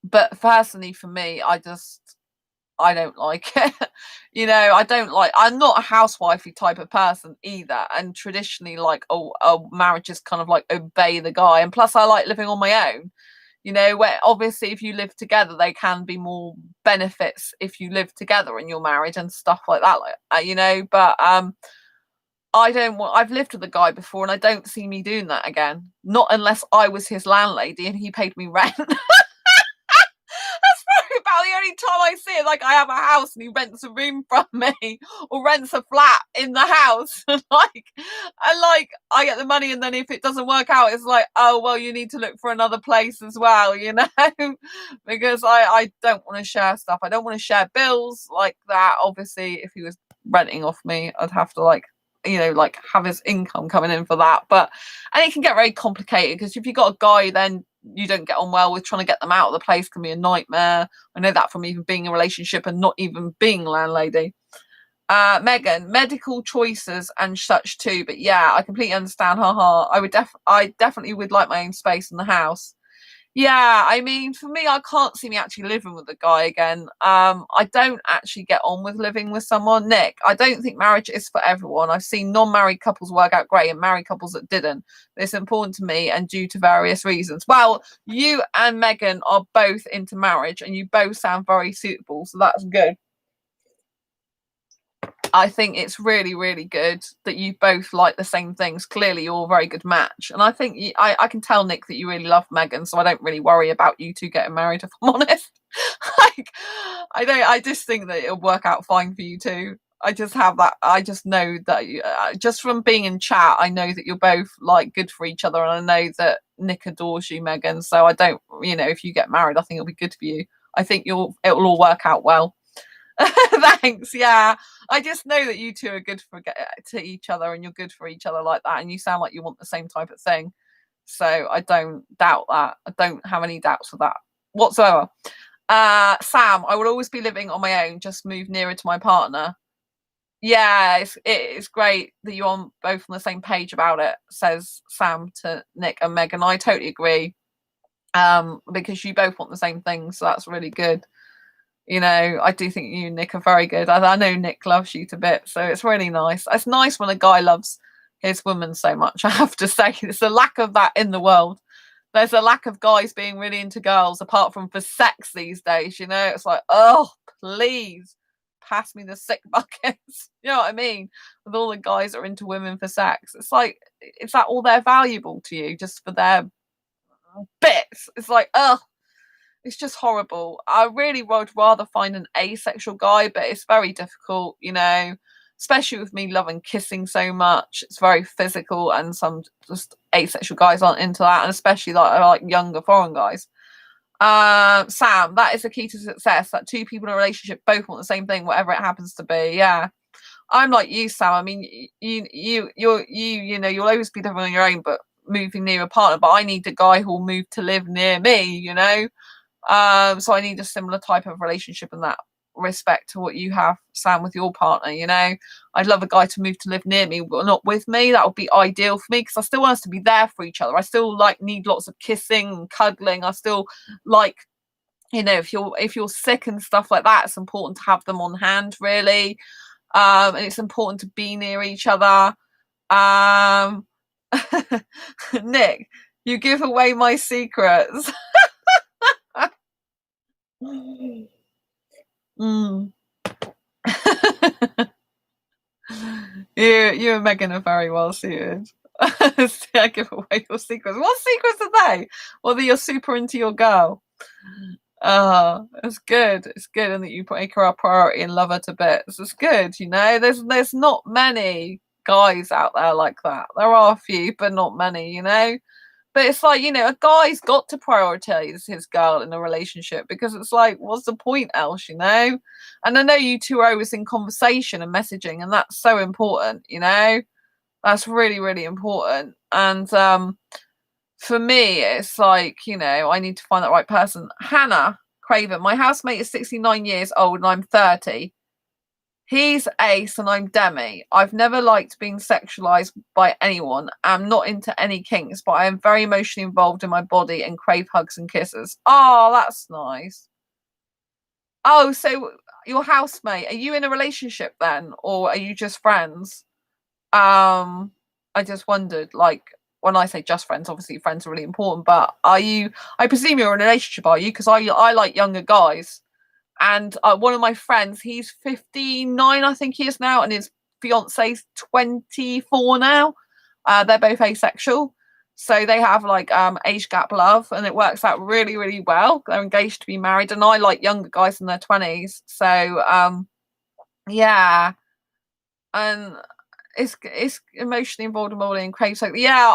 but personally for me, I don't like it. You know, I'm not a housewifey type of person either. And traditionally, like, marriage is kind of like obey the guy. And plus, I like living on my own. You know, where obviously if you live together, there can be more benefits if you live together in your marriage and stuff like that. Like, you know, but I've lived with a guy before, and I don't see me doing that again. Not unless I was his landlady and he paid me rent. That's probably about the only time I see it. Like, I have a house and he rents a room from me, or rents a flat in the house. like I get the money, and then if it doesn't work out, it's like, oh well, you need to look for another place as well, you know. Because I don't want to share stuff. I don't want to share bills like that. Obviously, if he was renting off me, I'd have to, like, you know, like, have his income coming in for that. But and it can get very complicated, because if you've got a guy then you don't get on well with, trying to get them out of the place can be a nightmare. I know that from even being in a relationship and not even being landlady. Megan, medical choices and such too, but yeah, I completely understand. Haha. I definitely would like my own space in the house. Yeah, I mean, for me, I can't see me actually living with a guy again. I don't actually get on with living with someone. Nick, I don't think marriage is for everyone. I've seen non-married couples work out great and married couples that didn't. It's important to me, and due to various reasons. Well, you and Megan are both into marriage, and you both sound very suitable, so that's good. I think it's really, really good that you both like the same things. Clearly, you're a very good match. And I think I can tell, Nick, that you really love Megan, so I don't really worry about you two getting married, if I'm honest. Like, I just think that it'll work out fine for you two. I just have that. I just know that just from being in chat, I know that you're both, like, good for each other. And I know that Nick adores you, Megan. So I don't, you know, if you get married, I think it'll be good for you. I think it'll all work out well. Thanks. Yeah, I just know that you two are good to each other, and you're good for each other like that, and you sound like you want the same type of thing. So I don't doubt that. I don't have any doubts of that whatsoever. Sam, I will always be living on my own. Just move nearer to my partner. Yeah, it's great that you're both on the same page about it, says Sam to Nick and Megan. I totally agree. Because you both want the same thing, so that's really good. You know, I do think you and Nick are very good. I know Nick loves you to bits, so it's really nice. It's nice when a guy loves his woman so much, I have to say. There's a lack of that in the world. There's a lack of guys being really into girls, apart from for sex these days, you know? It's like, oh, please, pass me the sick buckets. You know what I mean? With all the guys that are into women for sex. It's like, is that all they're valuable to you, just for their bits? It's like, ugh. It's just horrible. I really would rather find an asexual guy, but it's very difficult, you know, especially with me loving kissing so much. It's very physical, and some just asexual guys aren't into that, and especially like younger foreign guys. Sam, that is the key to success, that two people in a relationship both want the same thing, whatever it happens to be. Yeah. I'm like you, Sam. I mean, you know, you'll always be living on your own, but moving near a partner. But I need a guy who'll move to live near me, you know. So I need a similar type of relationship in that respect to what you have, Sam, with your partner. You know, I'd love a guy to move to live near me, but not with me. That would be ideal for me, because I still want us to be there for each other. I still need lots of kissing and cuddling. I still like, you know, if you're sick and stuff like that, it's important to have them on hand, really. And it's important to be near each other. Nick, you give away my secrets. Mm. You and Megan are very well suited. I give away your secrets. What secrets are they? Well, that you're super into your girl. It's good. It's good, and that you make her a priority and love her to bits. It's good, you know. There's not many guys out there like that. There are a few, but not many, you know. But it's like, you know, a guy's got to prioritize his girl in a relationship, because it's like, what's the point else, you know? And I know you two are always in conversation and messaging, and that's so important, you know? That's really, really important. And For me, it's like, I need to find that right person. Hannah Craven, my housemate is 69 years old and I'm 30. He's ace and I'm demi. I've never liked being sexualized by anyone. I'm not into any kinks, but I am very emotionally involved in my body and crave hugs and kisses. Oh, that's nice. Oh, so your housemate, are you in a relationship then? Or are you just friends? I just wondered, like, when I say just friends, obviously friends are really important, but I presume you're in a relationship, are you? Because I like younger guys. And one of my friends, he's 59, I think he is now, and his fiance's 24 now. They're both asexual. So they have like age gap love, and it works out really, really well. They're engaged to be married, and I like younger guys in their 20s. So yeah. And it's emotionally involved in molding and crave something. Yeah,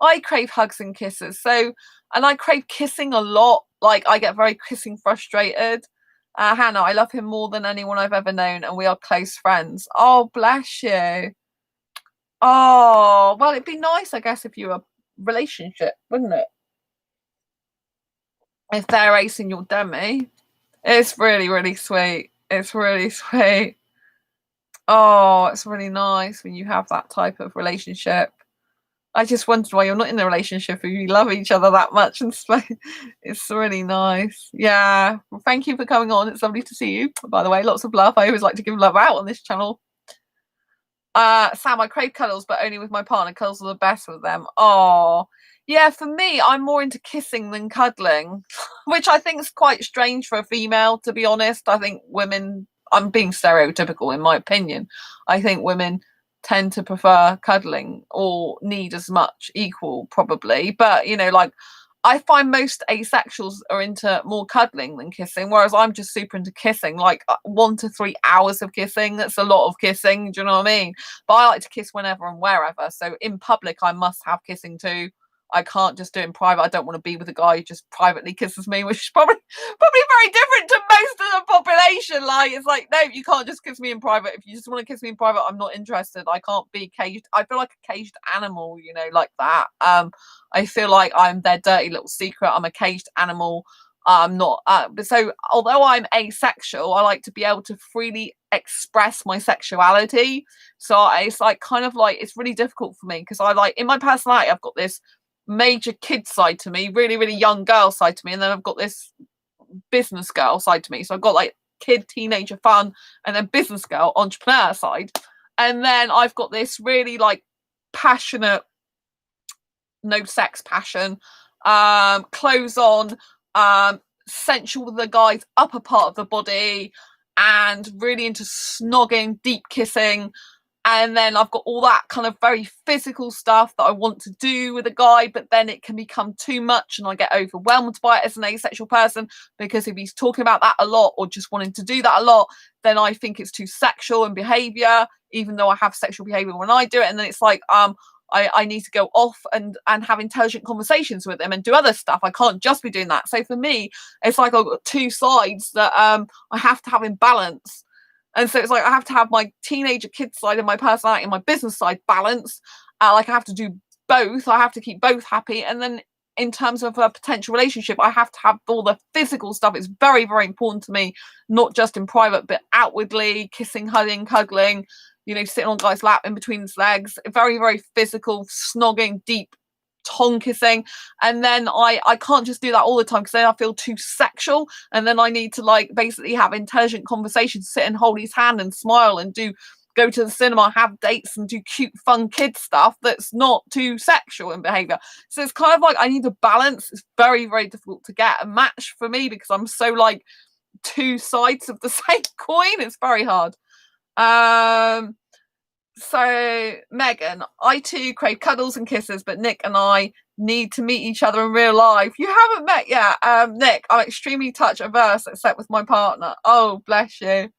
I crave hugs and kisses. So, and I crave kissing a lot. Like I get very kissing frustrated. Hannah, I love him more than anyone I've ever known, and we are close friends. Oh, bless you. Oh, well, it'd be nice, I guess, if you were a relationship, wouldn't it? If they're acing your demi, it's really, really sweet. It's really sweet. Oh, it's really nice when you have that type of relationship. I just wondered why you're not in a relationship if you love each other that much and it's really nice. Yeah. Well, thank you for coming on. It's lovely to see you. By the way, lots of love. I always like to give love out on this channel. Sam, I crave cuddles, but only with my partner. Cuddles are the best with them. Oh, yeah. For me, I'm more into kissing than cuddling, which I think is quite strange for a female, to be honest. I think women, I'm being stereotypical in my opinion. I think women tend to prefer cuddling or need as much equal, probably. But, like, I find most asexuals are into more cuddling than kissing, whereas I'm just super into kissing, like 1 to 3 hours of kissing. That's a lot of kissing. Do you know what I mean? But I like to kiss whenever and wherever. So in public, I must have kissing too. I can't just do it in private. I don't want to be with a guy who just privately kisses me, which is probably very different to most of the population. Like, it's like, no, you can't just kiss me in private. If you just want to kiss me in private, I'm not interested. I can't be caged. I feel like a caged animal, like that. I feel like I'm their dirty little secret. I'm a caged animal. I'm not. But so, although I'm asexual, I like to be able to freely express my sexuality. So it's like kind of like it's really difficult for me because I like in my personality, I've got this major kid side to me, really, really young girl side to me, and then I've got this business girl side to me. So I've got like kid, teenager, fun, and then business girl, entrepreneur side, and then I've got this really like passionate, no sex passion, clothes on, sensual with the guy's upper part of the body, and really into snogging, deep kissing. And then I've got all that kind of very physical stuff that I want to do with a guy, but then it can become too much and I get overwhelmed by it as an asexual person, because if he's talking about that a lot or just wanting to do that a lot, then I think it's too sexual in behavior, even though I have sexual behavior when I do it. And then it's like, I need to go off and have intelligent conversations with him and do other stuff. I can't just be doing that. So for me, it's like I've got two sides that I have to have in balance. And so it's like I have to have my teenager kid side and my personality and my business side balanced. Like I have to do both. I have to keep both happy. And then in terms of a potential relationship, I have to have all the physical stuff. It's very, very important to me, not just in private, but outwardly, kissing, hugging, cuddling, sitting on guy's lap in between his legs. Very, very physical, snogging, deep tongue kissing. And then I can't just do that all the time because then I feel too sexual, and then I need to like basically have intelligent conversations, sit and hold his hand and smile and go to the cinema, have dates and do cute fun kid stuff that's not too sexual in behavior. So it's kind of like I need a balance. It's very, very difficult to get a match for me because I'm so like two sides of the same coin. It's very hard. So, Megan, I too crave cuddles and kisses, but Nick and I need to meet each other in real life. You haven't met yet. Nick, I'm extremely touch averse, except with my partner. Oh, bless you.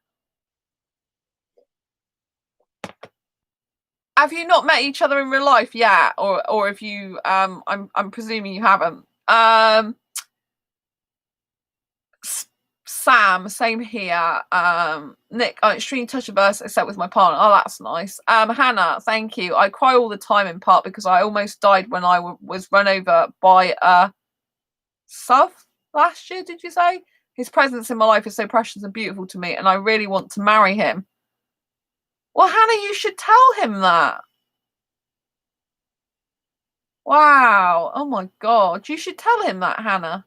Have you not met each other in real life yet? Or if you I'm presuming you haven't. Sam, same here. Nick, I'm extremely touched and burst except with my partner. Oh, that's nice. Hannah, thank you. I cry all the time in part because I almost died when I was run over by a SUV last year, did you say? His presence in my life is so precious and beautiful to me, and I really want to marry him. Well, Hannah, you should tell him that. Wow. Oh my God. You should tell him that, Hannah.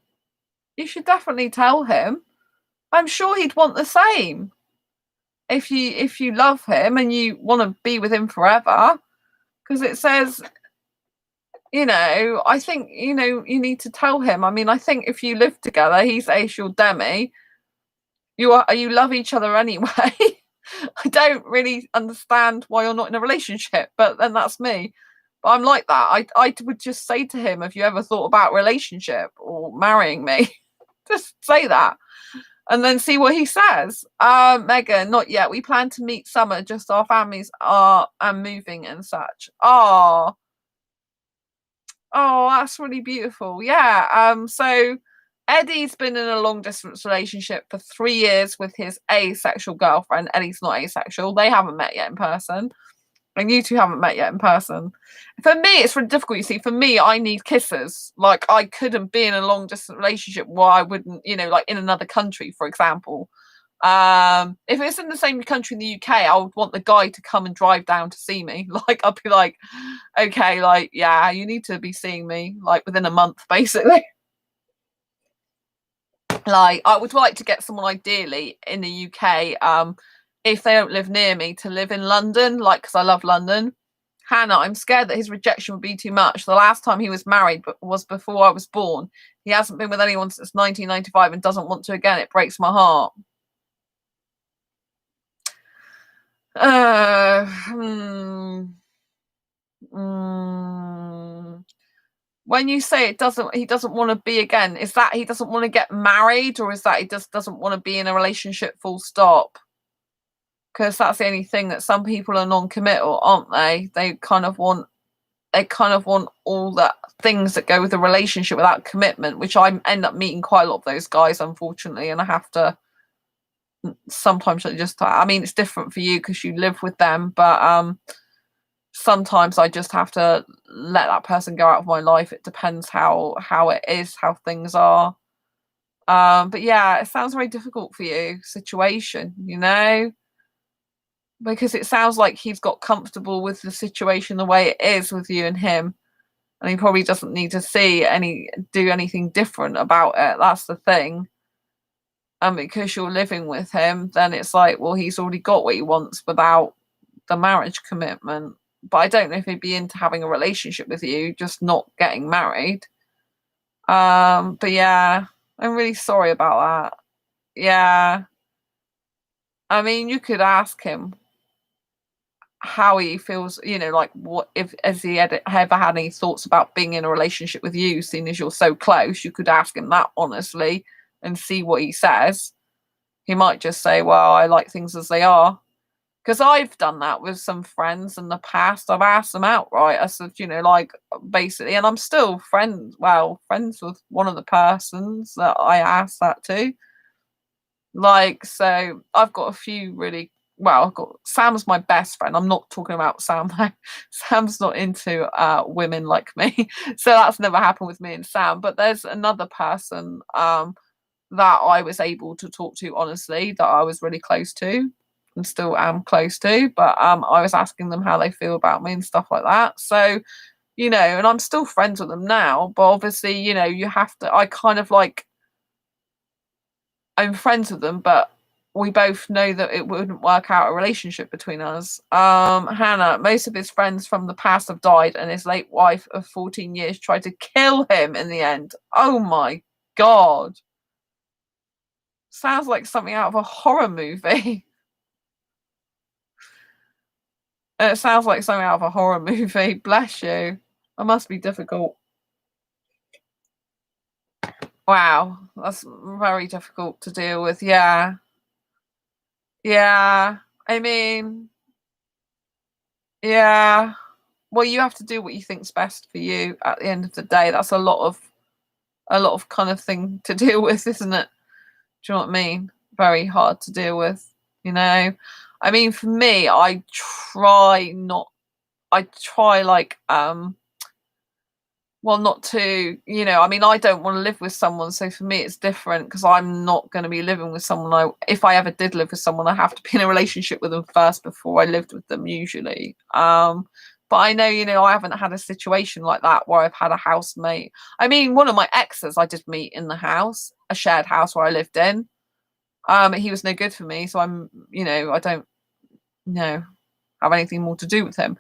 You should definitely tell him. I'm sure he'd want the same. If you love him and you want to be with him forever, because it says, I think, you need to tell him. I mean, I think if you live together, he's Ace, you're Demi, you love each other anyway. I don't really understand why you're not in a relationship, but then that's me. But I'm like that. I would just say to him, have you ever thought about relationship or marrying me? Just say that. And then see what he says. Megan, not yet. We plan to meet summer, just our families are moving and such. Oh, that's really beautiful. Yeah. So Eddie's been in a long distance relationship for 3 years with his asexual girlfriend. Eddie's not asexual. They haven't met yet in person. And you two haven't met yet in person. For me, it's really difficult. You see, for me, I need kisses. Like, I couldn't be in a long distance relationship where I wouldn't, like in another country, for example. If it's in the same country in the UK, I would want the guy to come and drive down to see me. Like, I'd be like, okay, like, yeah, you need to be seeing me like within a month, basically. Like, I would like to get someone ideally in the UK, if they don't live near me, to live in London, like, because I love London. Hannah, I'm scared that his rejection would be too much. The last time he was married was before I was born. He hasn't been with anyone since 1995 and doesn't want to again. It breaks my heart. When you say he doesn't want to be again, is that he doesn't want to get married, or is that he just doesn't want to be in a relationship full stop? Because that's the only thing, that some people are non-committal, aren't they? They kind of want all the things that go with a relationship without commitment, which I end up meeting quite a lot of those guys, unfortunately, and I have to sometimes I mean, it's different for you because you live with them, but sometimes I just have to let that person go out of my life. It depends how it is, how things are. But yeah, it sounds very difficult for you situation, because it sounds like he's got comfortable with the situation the way it is with you and him, and he probably doesn't need to do anything different about it. That's the thing. And because you're living with him, then it's like, well, he's already got what he wants without the marriage commitment. But I don't know if he'd be into having a relationship with you, just not getting married. But yeah, I'm really sorry about that. Yeah. I mean, you could ask him how he feels, like, what if has he ever had any thoughts about being in a relationship with you, seeing as you're so close. You could ask him that honestly and see what he says. He might just say, well, I like things as they are. Because I've done that with some friends in the past. I've asked them outright. I said, like, basically, and I'm still friends with one of the persons that I asked that to. Like, so I've got a few really, I've got Sam's my best friend. I'm not talking about Sam. Sam's not into women like me. So that's never happened with me and Sam. But there's another person that I was able to talk to, honestly, that I was really close to and still am close to. But I was asking them how they feel about me and stuff like that. So, and I'm still friends with them now. But obviously, you have to, I'm friends with them, but we both know that it wouldn't work out a relationship between us. Hannah, most of his friends from the past have died, and his late wife of 14 years tried to kill him in the end. Oh my God. Sounds like something out of a horror movie. It sounds like something out of a horror movie. Bless you. That must be difficult. Wow, that's very difficult to deal with. Yeah. Yeah. I mean, yeah. Well, you have to do what you think's best for you at the end of the day. That's a lot of kind of thing to deal with, isn't it? Do you know what I mean? Very hard to deal with, you know. I mean, for me, I try like well, not to, you know, I mean, I don't want to live with someone, so for me it's different because I'm not going to be living with someone. If I ever did live with someone, I have to be in a relationship with them first before I lived with them usually. But I know, you know, I haven't had a situation like that where I've had a housemate. I mean, one of my exes I did meet in the house, a shared house where I lived in. He was no good for me, so I'm, you know, I don't, you know, have anything more to do with him.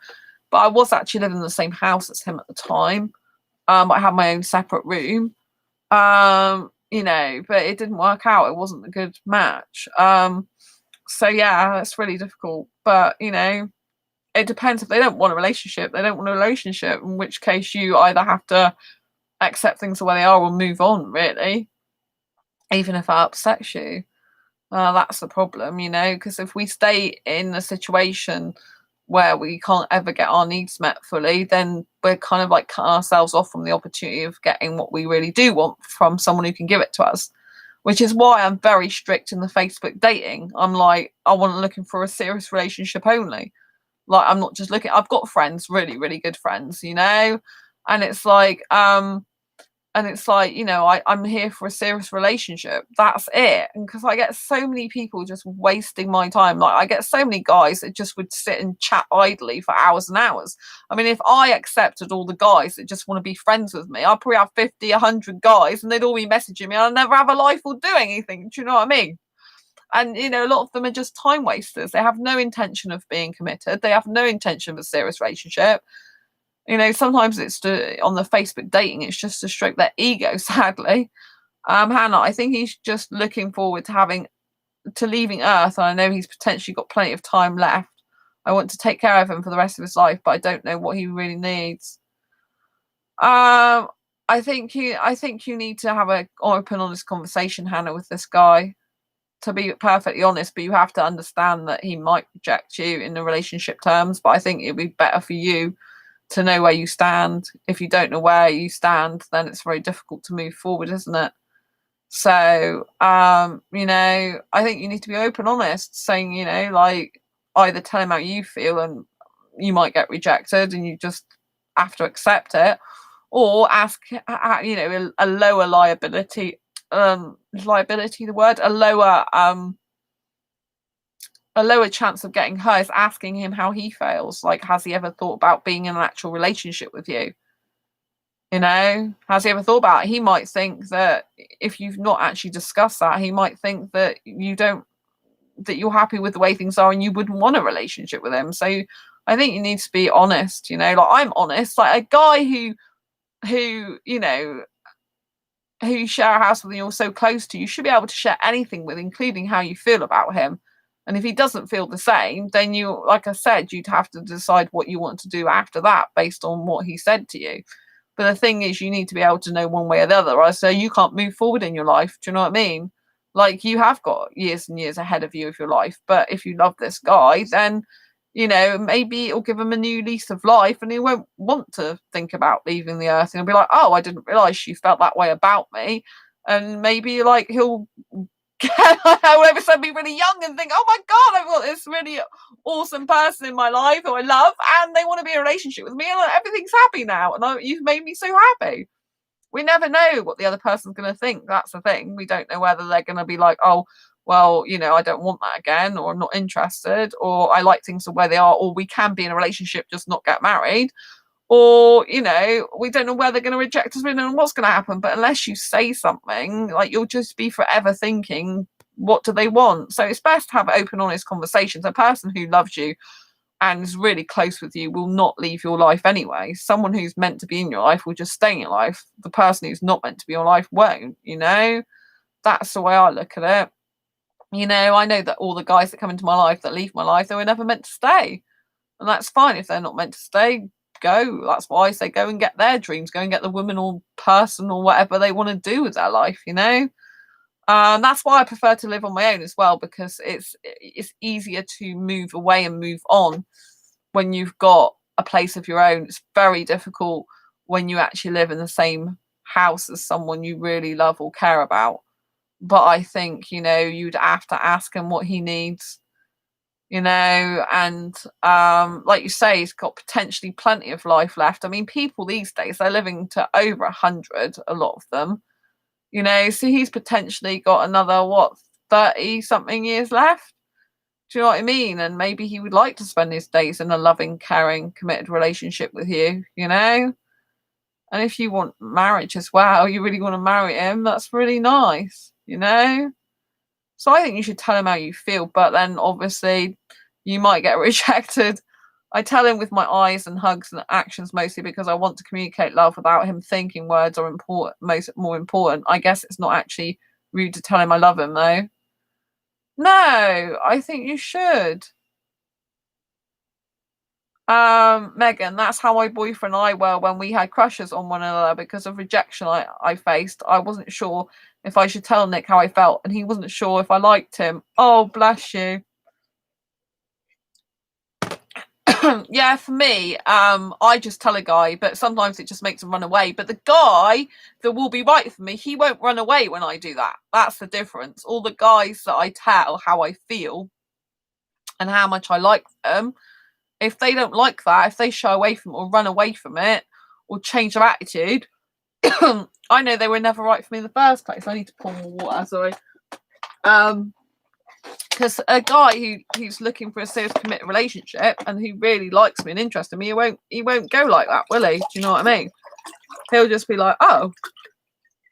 But I was actually living in the same house as him at the time. I had my own separate room. You know, but it didn't work out. It wasn't a good match. So yeah, it's really difficult. But you know, it depends. If they don't want a relationship, they don't want a relationship. In which case, you either have to accept things the way they are or move on. Really, even if it upsets you. That's the problem, you know, because if we stay in a situation where we can't ever get our needs met fully, then we're kind of like cutting ourselves off from the opportunity of getting what we really do want from someone who can give it to us. Which is why I'm very strict in the Facebook dating. I'm like, I want looking for a serious relationship only. Like, I'm not just looking. I've got friends, really, really good friends, you know, and it's like, you know, I'm here for a serious relationship. That's it. And because I get so many people just wasting my time. Like, I get so many guys that just would sit and chat idly for hours and hours. I mean, if I accepted all the guys that just want to be friends with me, I'd probably have 50, 100 guys and they'd all be messaging me and I'd never have a life or do anything. Do you know what I mean? And, you know, a lot of them are just time wasters. They have no intention of being committed. They have no intention of a serious relationship. You know, sometimes it's on the Facebook dating, it's just to stroke their ego, sadly. Hannah, I think he's just looking forward to leaving Earth, and I know he's potentially got plenty of time left. I want to take care of him for the rest of his life, but I don't know what he really needs. I think you need to have an open, honest conversation, Hannah, with this guy. To be perfectly honest, but you have to understand that he might reject you in the relationship terms. But I think it'd be better for you to know where you stand. If you don't know where you stand, then it's very difficult to move forward, isn't it? So, you know, I think you need to be open, honest, saying, you know, like, either tell him how you feel and you might get rejected and you just have to accept it, or ask, you know, a lower liability, liability, the word, a lower chance of getting hurt is asking him how he feels. Like, has he ever thought about being in an actual relationship with you? You know, has he ever thought about it? He might think that if you've not actually discussed that, he might think that that you're happy with the way things are and you wouldn't want a relationship with him. So I think you need to be honest, you know, like I'm honest, like a guy who, you know, who you share a house with and you're so close to, you should be able to share anything with, including how you feel about him. And if he doesn't feel the same, then you, like I said, you'd have to decide what you want to do after that based on what he said to you. But the thing is, you need to be able to know one way or the other, right? So you can't move forward in your life. Do you know what I mean? Like, you have got years and years ahead of you of your life. But if you love this guy, then, you know, maybe it'll give him a new lease of life and he won't want to think about leaving the earth. And he'll be like, oh, I didn't realise she felt that way about me. And maybe, like, he'll all of a sudden be really young and think, oh my God, I've got this really awesome person in my life who I love and they want to be in a relationship with me and everything's happy now. And you've made me so happy. We never know what the other person's going to think. That's the thing. We don't know whether they're going to be like, oh, well, you know, I don't want that again, or I'm not interested, or I like things the way they are, or we can be in a relationship, just not get married. Or, you know, we don't know where they're going to reject us, we don't know what's going to happen. But unless you say something, like, you'll just be forever thinking, what do they want? So it's best to have open, honest conversations. A person who loves you and is really close with you will not leave your life anyway. Someone who's meant to be in your life will just stay in your life. The person who's not meant to be in your life won't, you know? That's the way I look at it. You know, I know that all the guys that come into my life, that leave my life, they were never meant to stay. And that's fine. If they're not meant to stay, go. That's why I say go and get their dreams, go and get the woman or person or whatever they want to do with their life, you know. That's why I prefer to live on my own as well, because it's easier to move away and move on when you've got a place of your own. It's very difficult when you actually live in the same house as someone you really love or care about. but I think, you know, you'd have to ask him what he needs, you know, and like you say, he's got potentially plenty of life left. I mean, people these days, they're living to over 100, a lot of them, you know, so he's potentially got another, what, 30 something years left. Do you know what I mean? And maybe he would like to spend his days in a loving, caring, committed relationship with you, you know? And if you want marriage as well, you really want to marry him, that's really nice, you know? So I think you should tell him how you feel, but then obviously you might get rejected. I tell him with my eyes and hugs and actions mostly because I want to communicate love without him thinking words are more important. I guess it's not actually rude to tell him I love him though. No, I think you should. Megan, that's how my boyfriend and I were when we had crushes on one another because of rejection I faced. I wasn't sure if I should tell Nick how I felt, and he wasn't sure if I liked him. Oh, bless you. Yeah, for me, I just tell a guy, but sometimes it just makes him run away. But the guy that will be right for me, he won't run away when I do that. That's the difference. All the guys that I tell how I feel and how much I like them, if they don't like that, if they shy away from it or run away from it or change their attitude, I know they were never right for me in the first place. I need to pour more water, sorry. Because a guy who's looking for a serious committed relationship and who really likes me and interested in me, he won't go like that, will he? Do you know what I mean? He'll just be like, oh,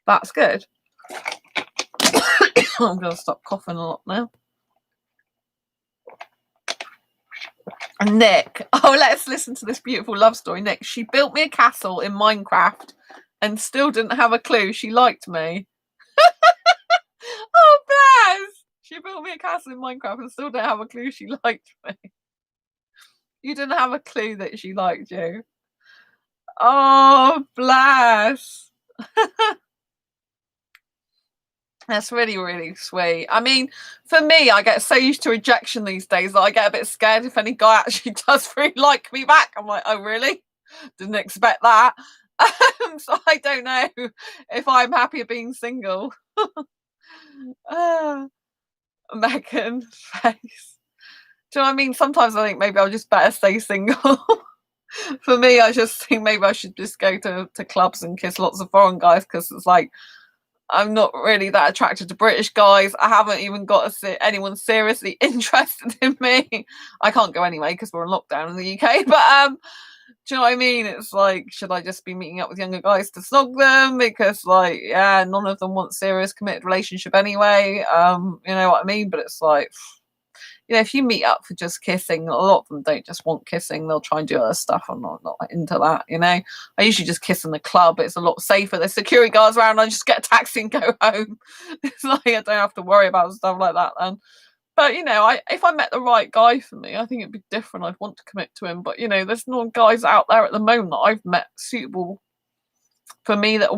that's good. I'm gonna stop coughing a lot now. And Nick, oh, let's listen to this beautiful love story. Nick, she built me a castle in Minecraft and still didn't have a clue she liked me. Oh, bless! She built me a castle in Minecraft and still didn't have a clue she liked me. You didn't have a clue that she liked you. Oh, bless. That's really, really sweet. I mean, for me, I get so used to rejection these days that I get a bit scared if any guy actually does really like me back. I'm like, oh, really? Didn't expect that. So I don't know if I'm happier being single. Megan, face. Do you know what I mean? Sometimes I think maybe I'll just better stay single. For me, I just think maybe I should just go to clubs and kiss lots of foreign guys because it's like, I'm not really that attracted to British guys. I haven't even got anyone seriously interested in me. I can't go anyway because we're on lockdown in the UK. But do you know what I mean? It's like, should I just be meeting up with younger guys to snog them? Because like, yeah, none of them want serious committed relationship anyway. You know what I mean? But it's like, you know, if you meet up for just kissing, a lot of them don't just want kissing. They'll try and do other stuff. I'm not into that, you know. I usually just kiss in the club. It's a lot safer. There's security guards around. I just get a taxi and go home. It's like I don't have to worry about stuff like that then. But, you know, if I met the right guy for me, I think it'd be different. I'd want to commit to him. But, you know, there's no guys out there at the moment that I've met suitable for me that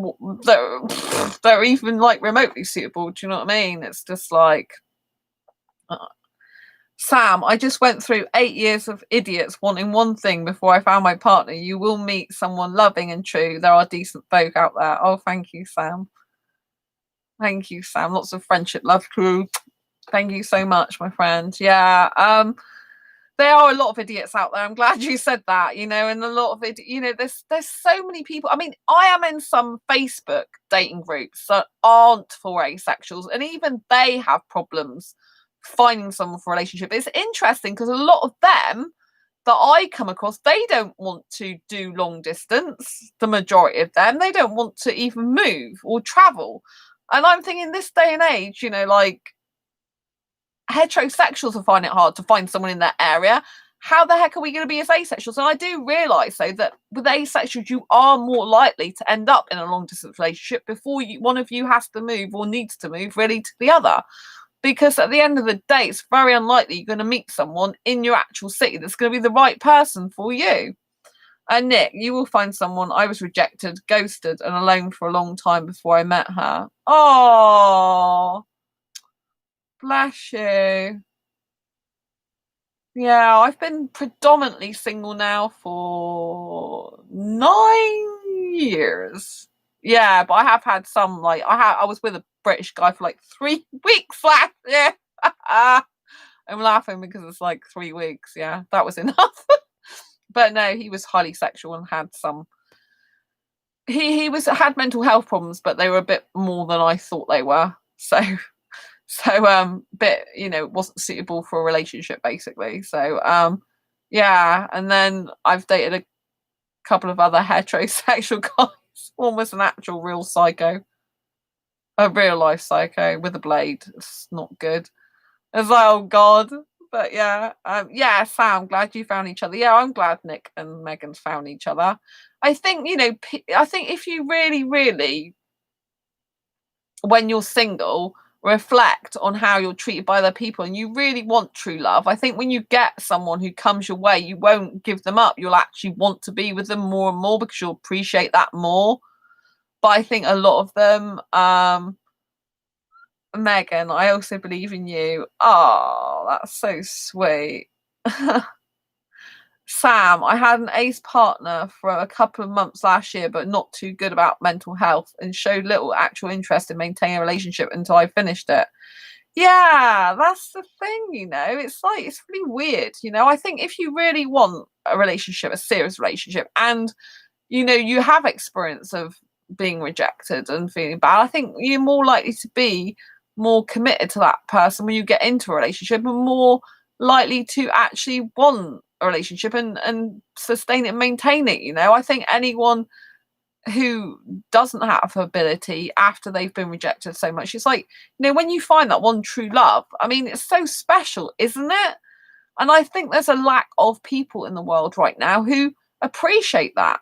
are even like remotely suitable. Do you know what I mean? It's just like... Sam, I just went through 8 years of idiots wanting one thing before I found my partner. You will meet someone loving and true. There are decent folk out there. Oh, thank you, Sam. Thank you, Sam. Lots of friendship, love, crew. Thank you so much, my friend. Yeah. There are a lot of idiots out there. I'm glad you said that, you know, and a lot of it, you know, there's so many people. I mean, I am in some Facebook dating groups that aren't for asexuals, and even they have problems finding someone for a relationship. It's interesting because a lot of them that I come across, they don't want to do long distance. The majority of them, they don't want to even move or travel. And I'm thinking this day and age, you know, like heterosexuals will find it hard to find someone in that area. How the heck are we going to be as asexuals? And I do realise, though, that with asexuals, you are more likely to end up in a long distance relationship before one of you has to move or needs to move really to the other. Because at the end of the day, it's very unlikely you're going to meet someone in your actual city that's going to be the right person for you. And Nick, you will find someone. I was rejected, ghosted, and alone for a long time before I met her. Oh, bless you. Yeah, I've been predominantly single now for 9 years. Yeah, but I have had some, like, I was with a British guy for like 3 weeks last year. I'm laughing because it's like 3 weeks. Yeah, that was enough. But no, he was highly sexual and had some. He had mental health problems, but they were a bit more than I thought they were. So bit, wasn't suitable for a relationship basically. So yeah, and then I've dated a couple of other heterosexual guys. One was an actual real psycho, a real life psycho with a blade. It's not good. It's like, oh god. But yeah, yeah, Sam, glad you found each other. Yeah, I'm glad Nick and Megan's found each other. I think, I think if you really, really, when you're single, reflect on how you're treated by other people and you really want true love, I think when you get someone who comes your way, you won't give them up. You'll actually want to be with them more and more because you'll appreciate that more. But I think a lot of them, Megan, I also believe in you. Oh, that's so sweet. Sam, I had an ace partner for a couple of months last year, but not too good about mental health and showed little actual interest in maintaining a relationship until I finished it. Yeah, that's the thing, it's like, it's really weird. I think if you really want a relationship, a serious relationship, and, you have experience of being rejected and feeling bad, I think you're more likely to be more committed to that person when you get into a relationship and more likely to actually want a relationship and sustain it and maintain it. I think anyone who doesn't have ability after they've been rejected so much, it's like, when you find that one true love, I mean, it's so special, isn't it? And I think there's a lack of people in the world right now who appreciate that.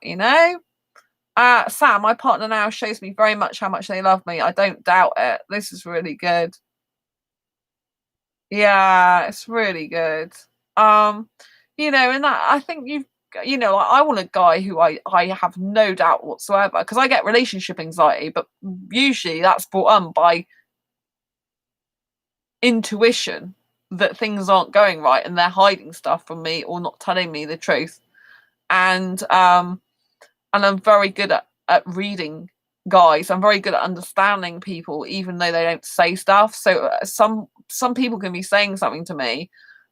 Sam, my partner now, shows me very much how much they love me. I don't doubt it. This is really good. Yeah, it's really good. And that, I think I want a guy who I have no doubt whatsoever, because I get relationship anxiety, but usually that's brought on by intuition that things aren't going right and they're hiding stuff from me or not telling me the truth. And I'm very good at reading guys. I'm very good at understanding people, even though they don't say stuff. So some people can be saying something to me,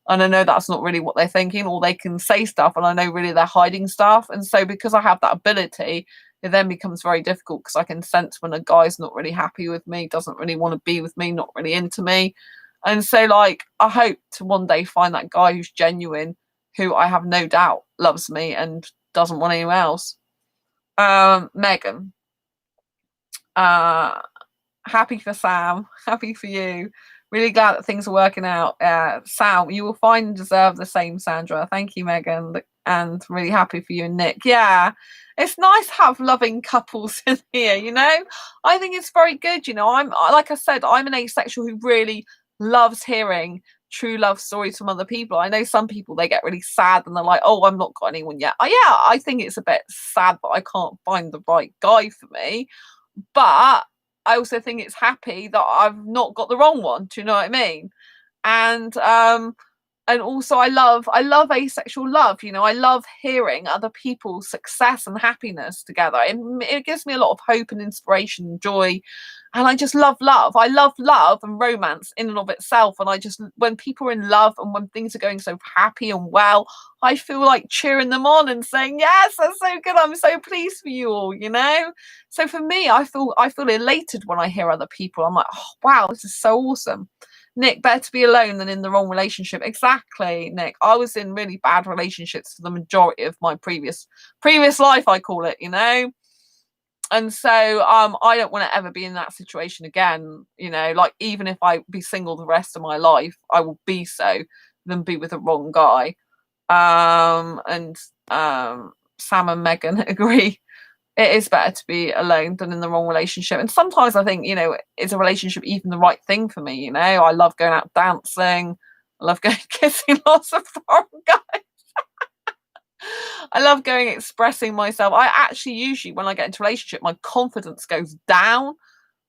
and I know that's not really what they're thinking, or they can say stuff, and I know really they're hiding stuff. And so because I have that ability, it then becomes very difficult because I can sense when a guy's not really happy with me, doesn't really want to be with me, not really into me. And so, like, I hope to one day find that guy who's genuine, who I have no doubt loves me and doesn't want anyone else. Megan, happy for Sam, happy for you, really glad that things are working out. Sam, you will find and deserve the same, Sandra. Thank you, Megan, and really happy for you and Nick. Yeah, it's nice to have loving couples in here. I think it's very good. I'm, like I said, I'm an asexual who really loves hearing true love stories from other people. I know some people, they get really sad and they're like, oh, I've not got anyone yet. Yeah, I think it's a bit sad that I can't find the right guy for me, but I also think it's happy that I've not got the wrong one. Do you know what I mean? And also I love asexual love. I love hearing other people's success and happiness together. It gives me a lot of hope and inspiration and joy. And I just love love. I love love and romance in and of itself. And when people are in love and when things are going so happy and well, I feel like cheering them on and saying, yes, that's so good. I'm so pleased for you all, So for me, I feel elated when I hear other people. I'm like, oh, wow, this is so awesome. Nick, better to be alone than in the wrong relationship. Exactly, Nick. I was in really bad relationships for the majority of my previous life, I call it, And so I don't want to ever be in that situation again. Like, even if I be single the rest of my life, I will be so than be with the wrong guy. And Sam and Megan agree. It is better to be alone than in the wrong relationship. And sometimes I think, is a relationship even the right thing for me? I love going out dancing. I love going kissing lots of foreign guys. I love going expressing myself. I actually usually, when I get into a relationship, my confidence goes down.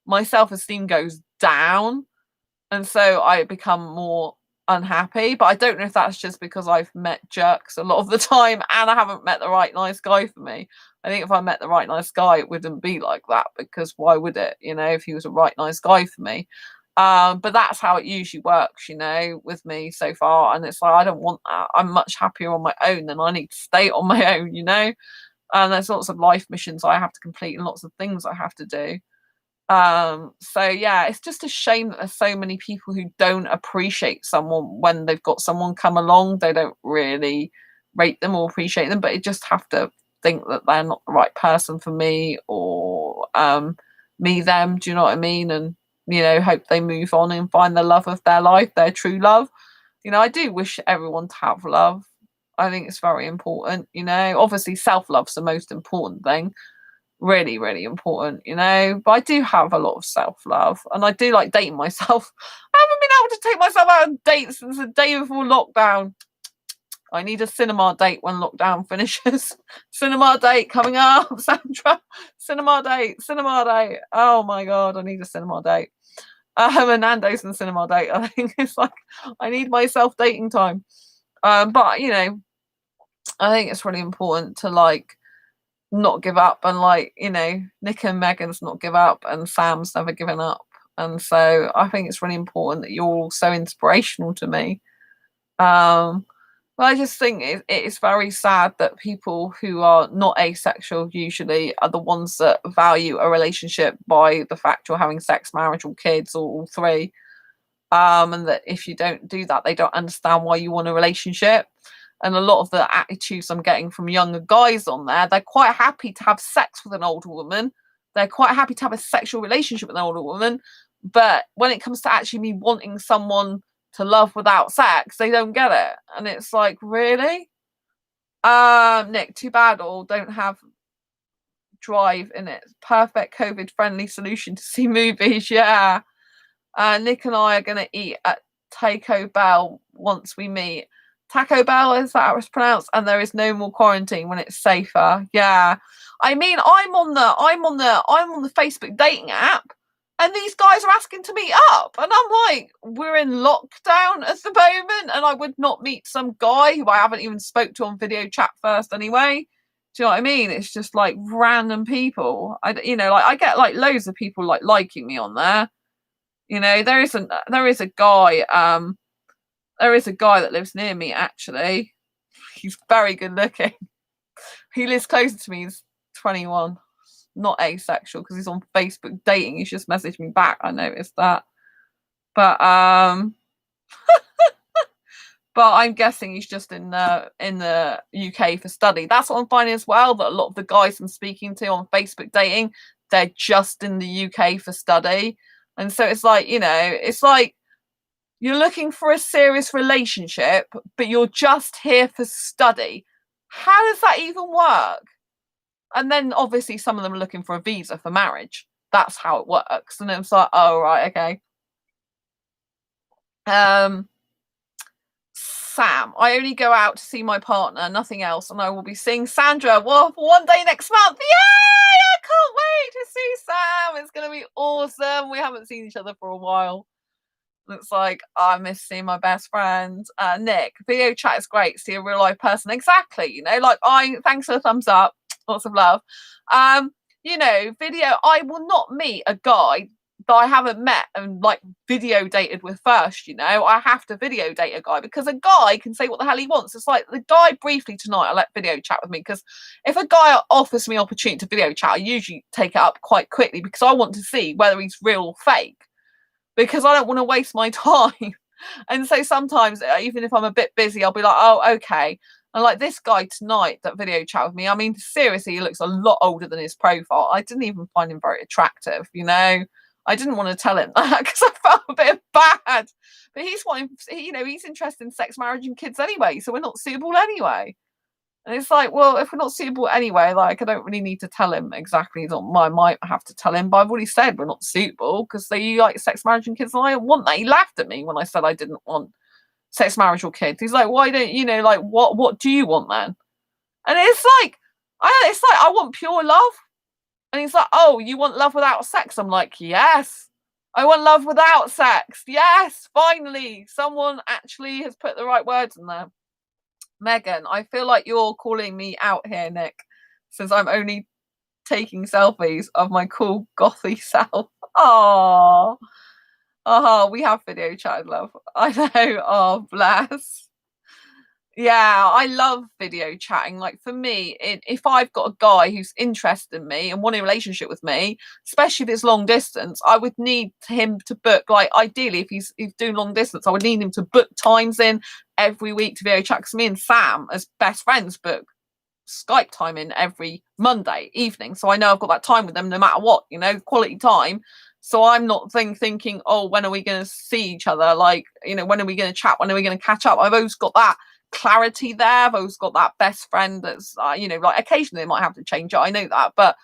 My self-esteem goes down. And so I become more unhappy. But I don't know if that's just because I've met jerks a lot of the time and I haven't met the right nice guy for me. I think if I met the right nice guy, it wouldn't be like that, because why would it, if he was a right nice guy for me? But that's how it usually works, with me so far. And it's like, I don't want that. I'm much happier on my own, than I need to stay on my own, And there's lots of life missions I have to complete and lots of things I have to do. So yeah, it's just a shame that there's so many people who don't appreciate someone when they've got someone come along. They don't really rate them or appreciate them, but you just have to think that they're not the right person for me, or me them, do you know what I mean? And hope they move on and find the love of their life, their true love. I do wish everyone to have love. I think it's very important. Obviously self-love's the most important thing, really, really important, but I do have a lot of self-love, and I do like dating myself. I haven't been able to take myself out on dates since the day before lockdown. I need a cinema date when lockdown finishes. Cinema date coming up, Sandra. Cinema date. Oh my god, I need a cinema date. A Nando's and cinema date. I think it's like I need my self-dating time. But I think it's really important to not give up, and Nick and Megan's not give up, and Sam's never given up. And so I think it's really important that you're all so inspirational to me. But I just think it is very sad that people who are not asexual usually are the ones that value a relationship by the fact you're having sex, marriage, or kids, or all three. And that if you don't do that, they don't understand why you want a relationship. And a lot of the attitudes I'm getting from younger guys on there, they're quite happy to have sex with an older woman. They're quite happy to have a sexual relationship with an older woman. But when it comes to actually me wanting someone to love without sex, they don't get it. And it's like, really? Nick, too bad all don't have Drive in it. Perfect COVID-friendly solution to see movies, yeah. Nick and I are going to eat at Taco Bell once we meet. Taco Bell, is that how it's pronounced? And there is no more quarantine when it's safer. Yeah. I mean, I'm on the Facebook dating app, and these guys are asking to meet up. And I'm like, we're in lockdown at the moment, and I would not meet some guy who I haven't even spoke to on video chat first anyway. Do you know what I mean? It's just like random people. I get loads of people liking me on there. There is a guy that lives near me, actually. He's very good looking. He lives closer to me. He's 21. Not asexual, because he's on Facebook dating. He's just messaged me back. I noticed that. But but I'm guessing he's just in the UK for study. That's what I'm finding as well, that a lot of the guys I'm speaking to on Facebook dating, they're just in the UK for study. And so it's like, it's like you're looking for a serious relationship, but you're just here for study. How does that even work? And then obviously some of them are looking for a visa for marriage. That's how it works. And it's like, oh, right, okay. Sam, I only go out to see my partner, nothing else, and I will be seeing Sandra for one day next month. Yay! I can't wait to see Sam. It's going to be awesome. We haven't seen each other for a while. It's like, I miss seeing my best friend. Nick, video chat is great. See a real life person. Exactly. Thanks for the thumbs up. Lots of love. Video, I will not meet a guy that I haven't met and video dated with first. I have to video date a guy, because a guy can say what the hell he wants. It's like the guy briefly tonight, I let video chat with me, because if a guy offers me opportunity to video chat, I usually take it up quite quickly, because I want to see whether he's real or fake, because I don't want to waste my time. And so sometimes, even if I'm a bit busy, I'll be like, oh, okay. And like this guy tonight that video chat with me, I mean, seriously, he looks a lot older than his profile. I didn't even find him very attractive, I didn't want to tell him that, because I felt a bit bad. But he's interested in sex, marriage, and kids anyway, so we're not suitable anyway. And it's like, well, if we're not suitable anyway, I don't really need to tell him exactly. I might have to tell him, but I've already said we're not suitable, because they like sex, marriage, and kids, and I want that. He laughed at me when I said I didn't want sex, marriage, or kids. He's like, why don't what do you want then? And it's like I want pure love. And he's like, oh, you want love without sex? I'm like, yes. I want love without sex. Yes, finally, someone actually has put the right words in there. Megan, I feel like you're calling me out here, Nick, since I'm only taking selfies of my cool gothy self. Oh, we have video chat, love. I know. Oh, bless. Yeah, I love video chatting. Like for me, if I've got a guy who's interested in me and wanting a relationship with me, especially if it's long distance, I would need him to book. Like ideally, if he's doing long distance, I would need him to book times in every week to video chat. Because me and Sam, as best friends, book Skype time in every Monday evening, so I know I've got that time with them no matter what. Quality time. So I'm not thinking, oh, when are we going to see each other? Like, when are we going to chat? When are we going to catch up? I've always got that clarity there. I've always got that best friend that's like occasionally they might have to change it, I know that, but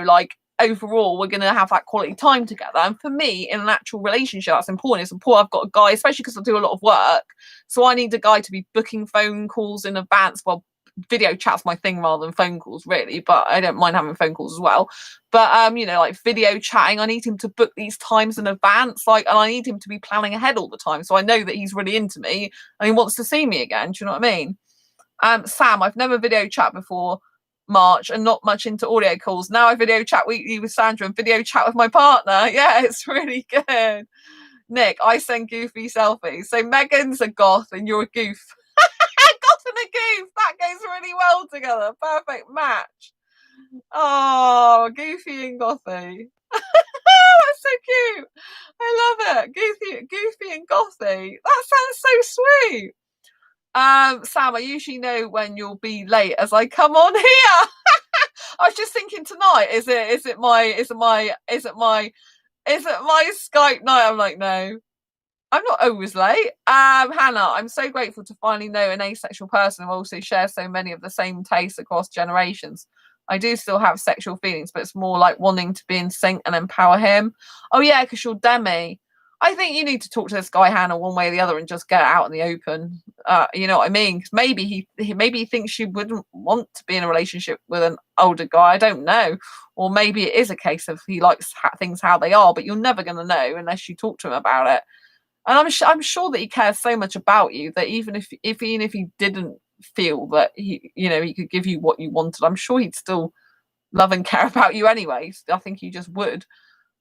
like overall we're going to have that quality time together. And for me, in an actual relationship, that's important. It's important I've got a guy, especially because I do a lot of work, so I need a guy to be booking phone calls in advance. Well, video chat's my thing rather than phone calls, really, but I don't mind having phone calls as well. But like video chatting, I need him to book these times in advance, and I need him to be planning ahead all the time, so I know that he's really into me and he wants to see me again. Do you know what I mean? Sam, I've never video chat before March and not much into audio calls. Now I video chat weekly with Sandra and video chat with my partner. Yeah, it's really good. Nick, I send goofy selfies. So Megan's a goth and you're a goof. Goth and a goof. That goes really well together. Perfect match. Oh, goofy and gothy. That's so cute. I love it. Goofy and gothy. That sounds so sweet. Sam, I usually know when you'll be late as I come on here. I was just thinking tonight, is it my Skype night? I'm like, no, I'm not always late. Hannah, I'm so grateful to finally know an asexual person who also shares so many of the same tastes across generations. I do still have sexual feelings, but it's more like wanting to be in sync and empower him. Oh yeah, because you're Demi. I think you need to talk to this guy, Hannah, one way or the other, and just get out in the open. You know what I mean? Because maybe he thinks you wouldn't want to be in a relationship with an older guy. I don't know. Or maybe it is a case of he likes things how they are, but you're never going to know unless you talk to him about it. And I'm sure that he cares so much about you that even if he didn't feel that he could give you what you wanted, I'm sure he'd still love and care about you anyway. I think he just would.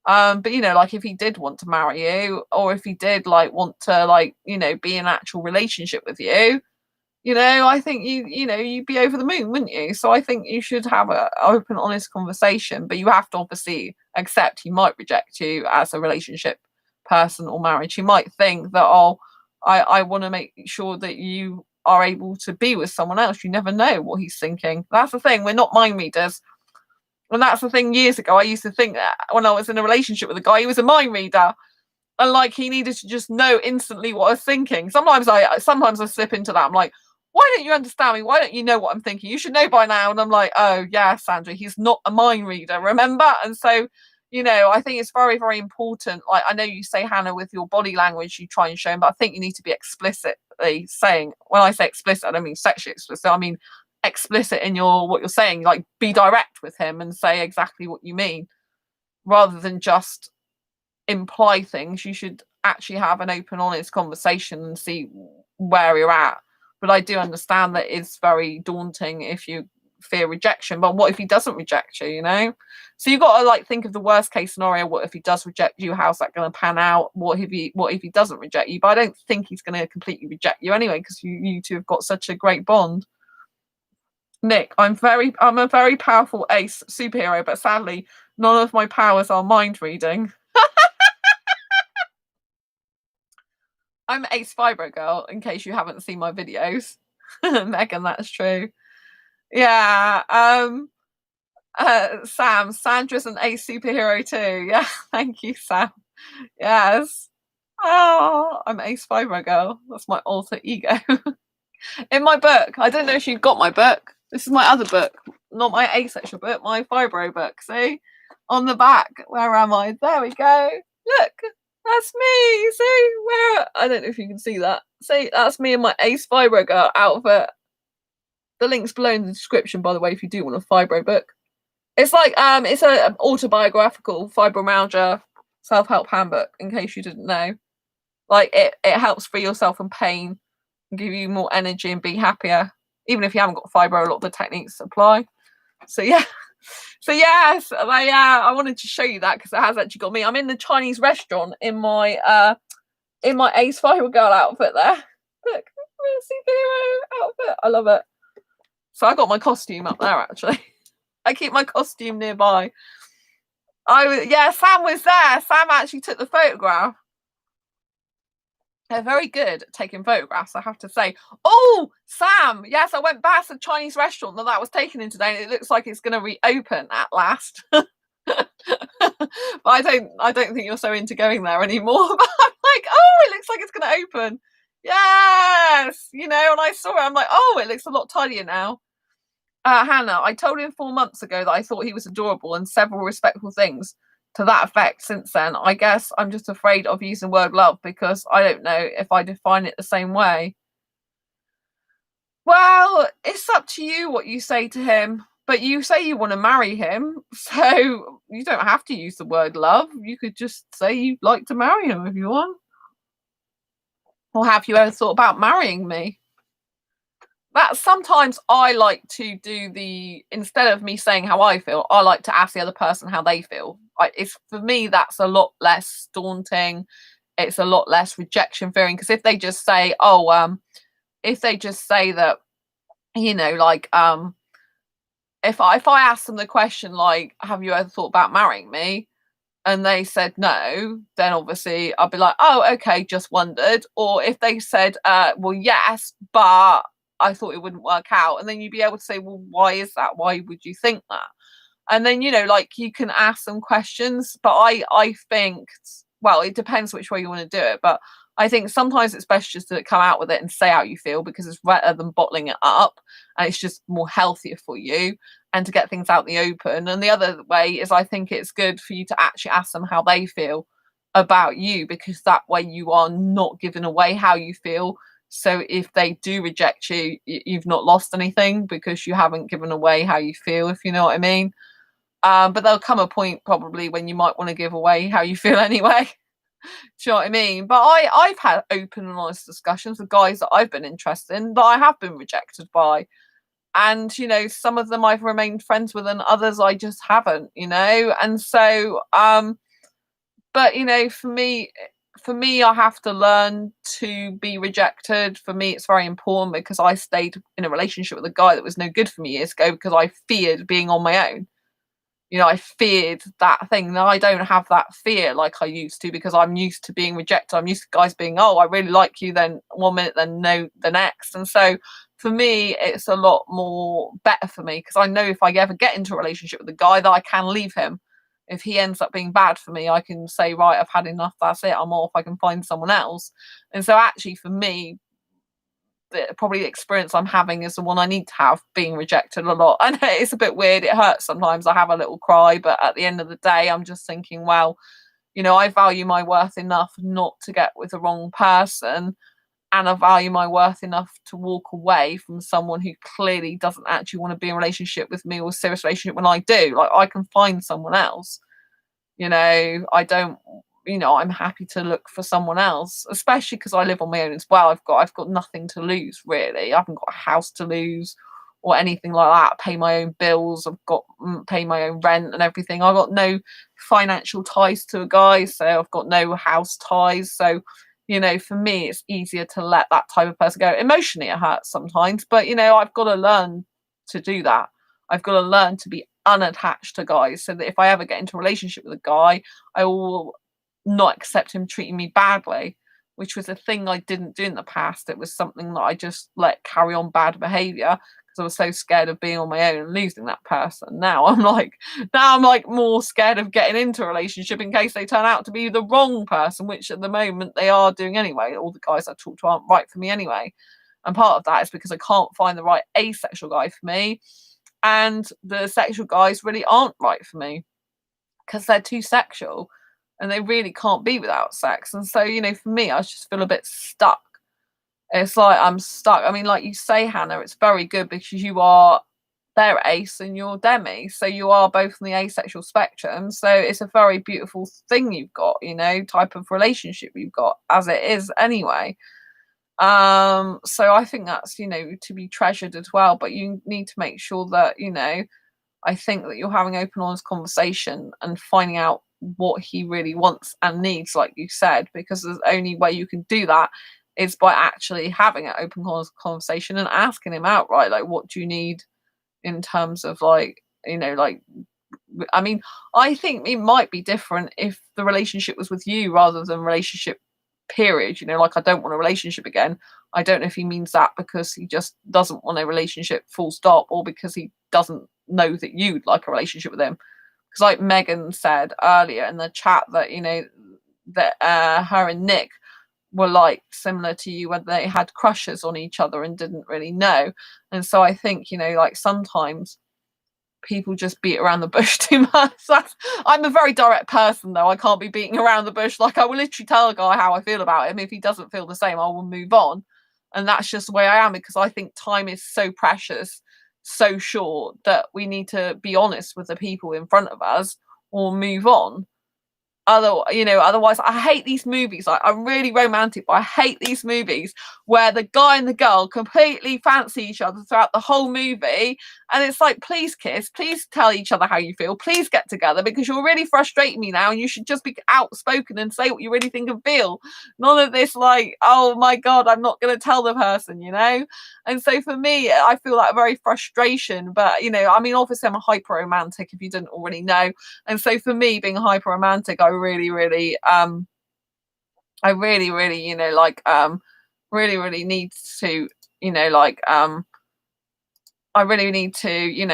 But like if he did want to marry you, or if he did want to be in an actual relationship with you, I think you'd be over the moon, wouldn't you? So I think you should have an open, honest conversation, but you have to obviously accept he might reject you as a relationship person or marriage. He might think that, oh, I want to make sure that you are able to be with someone else. You never know what he's thinking. That's the thing. We're not mind readers. And that's the thing. Years ago, I used to think that when I was in a relationship with a guy, he was a mind reader. And he needed to just know instantly what I was thinking. Sometimes I slip into that. I'm like, why don't you understand me? Why don't you know what I'm thinking? You should know by now. And I'm like, oh yeah, Sandra, he's not a mind reader, remember? And so, I think it's very, very important. Like, I know you say, Hannah, with your body language, you try and show him, but I think you need to be explicitly saying, when I say explicit, I don't mean sexually explicit. I mean explicit in what you're saying. Like, be direct with him and say exactly what you mean, rather than just imply things. You should actually have an open, honest conversation and see where you're at. But I do understand that it's very daunting if you fear rejection. But what if he doesn't reject you? So you've got to think of the worst case scenario. What if he does reject you? How's that going to pan out? What if he doesn't reject you? But I don't think he's going to completely reject you anyway, because you two have got such a great bond. Nick, I'm a very powerful ace superhero, but sadly none of my powers are mind reading. I'm Ace Fibro Girl, in case you haven't seen my videos. Megan, that's true. Yeah. Sam, Sandra's an Ace superhero too. Yeah, thank you, Sam. Yes. Oh, I'm Ace Fibro Girl. That's my alter ego. In my book, I don't know if you got my book. This is my other book, not my asexual book, my fibro book. See? On the back. Where am I? There we go. Look. That's me. See, where? I don't know if you can see that. See, that's me in my Ace Fibro Girl outfit. The link's below in the description, by the way, if you do want a fibro book. It's it's an autobiographical fibromyalgia self-help handbook, in case you didn't know. Like it helps free yourself from pain and give you more energy and be happier. Even if you haven't got fibro, a lot of the techniques apply. So yeah. So yes, I wanted to show you that because it has actually got me. I'm in the Chinese restaurant in my Ace Spiral Girl outfit there. Look, superhero outfit. I love it. So I got my costume up there actually. I keep my costume nearby. Sam was there. Sam actually took the photograph. They're very good at taking photographs, I have to say. Oh, Sam! Yes, I went past the Chinese restaurant that was taken in today, and it looks like it's going to reopen at last. But I don't think you're so into going there anymore. But I'm like, oh, it looks like it's going to open. Yes, and I saw it. I'm like, oh, it looks a lot tidier now. Hannah, I told him 4 months ago that I thought he was adorable and several respectful things to that effect since then. I guess I'm just afraid of using the word love because I don't know if I define it the same way. Well, it's up to you what you say to him, but you say you want to marry him, so you don't have to use the word love. You could just say you'd like to marry him if you want. Or have you ever thought about marrying me? That sometimes I like to do instead of me saying how I feel, I like to ask the other person how they feel. It's for me, that's a lot less daunting. It's a lot less rejection fearing because if they just say, if they just say that, if I ask them the question like, have you ever thought about marrying me? And they said no, then obviously I'll be like, oh, okay, just wondered. Or if they said, well, yes, but I thought it wouldn't work out. And then you'd be able to say, well, why is that? Why would you think that? And then, you can ask them questions. But I think, well, it depends which way you want to do it. But I think sometimes it's best just to come out with it and say how you feel because it's better than bottling it up. And it's just more healthier for you and to get things out in the open. And the other way is I think it's good for you to actually ask them how they feel about you because that way you are not giving away how you feel. So if they do reject you, you've not lost anything because you haven't given away how you feel, if you know what I mean. But there'll come a point probably when you might want to give away how you feel anyway. Do you know what I mean? But I've had open and honest discussions with guys that I've been interested in that I have been rejected by. And, some of them I've remained friends with and others I just haven't, And so, but, for me, I have to learn to be rejected. For me, it's very important because I stayed in a relationship with a guy that was no good for me years ago because I feared being on my own. I feared that thing. Now I don't have that fear like I used to because I'm used to being rejected. I'm used to guys being, oh, I really like you, then 1 minute, then no, the next. And so for me, it's a lot more better for me because I know if I ever get into a relationship with a guy that I can leave him. If he ends up being bad for me, I can say, right, I've had enough. That's it. I'm off. I can find someone else. And so actually for me, probably the experience I'm having is the one I need to have, being rejected a lot. I know it's a bit weird. It hurts sometimes. I have a little cry, but at the end of the day, I'm just thinking, well, I value my worth enough not to get with the wrong person. And I value my worth enough to walk away from someone who clearly doesn't actually want to be in a relationship with me or a serious relationship when I do. Like, I can find someone else. I don't, I'm happy to look for someone else, especially because I live on my own as well. I've got nothing to lose, really. I haven't got a house to lose or anything like that. Pay my own bills. I've got pay my own rent and everything. I've got no financial ties to a guy, so I've got no house ties. So, for me, it's easier to let that type of person go. Emotionally, it hurts sometimes, but I've got to learn to do that. I've got to learn to be unattached to guys so that if I ever get into a relationship with a guy, I will not accept him treating me badly, which was a thing I didn't do in the past. It was something that I just let carry on bad behavior because I was so scared of being on my own and losing that person. Now I'm like more scared of getting into a relationship in case they turn out to be the wrong person, which at the moment they are doing anyway. All the guys I talk to aren't right for me anyway. And part of that is because I can't find the right asexual guy for me. And the sexual guys really aren't right for me because they're too sexual and they really can't be without sex. And so, for me, I just feel a bit stuck. It's like I'm stuck. I mean, like you say, Hannah, it's very good because you are they're ace and you're demi, so you are both on the asexual spectrum. So it's a very beautiful thing you've got, type of relationship you've got, as it is anyway. So I think that's, to be treasured as well, but you need to make sure that, I think that you're having open, honest conversation and finding out what he really wants and needs, like you said, because the only way you can do that is by actually having an open, honest conversation and asking him outright, like, what do you need in terms of, like, I mean, I think it might be different if the relationship was with you rather than relationship period. Like, I don't want a relationship again. I don't know if he means that because he just doesn't want a relationship full stop, or because he doesn't know that you'd like a relationship with him. Because like Megan said earlier in the chat that, that her and Nick were like similar to you, when they had crushes on each other and didn't really know. And so I think, like, sometimes people just beat around the bush too much. I'm a very direct person, though. I can't be beating around the bush. Like, I will literally tell a guy how I feel about him. If he doesn't feel the same, I will move on. And that's just the way I am, because I think time is so precious, so short, that we need to be honest with the people in front of us or move on. Otherwise, I hate these movies. Like, I'm really romantic, but I hate these movies where the guy and the girl completely fancy each other throughout the whole movie, and it's like, please kiss, please tell each other how you feel, please get together, because you're really frustrating me now, and you should just be outspoken and say what you really think and feel. None of this, like, oh my god, I'm not going to tell the person. And so for me, I feel like very frustration. But I mean, obviously I'm a hyper romantic, if you didn't already know. And so for me, being a hyper romantic, I really, really, really, really need to, I really need to,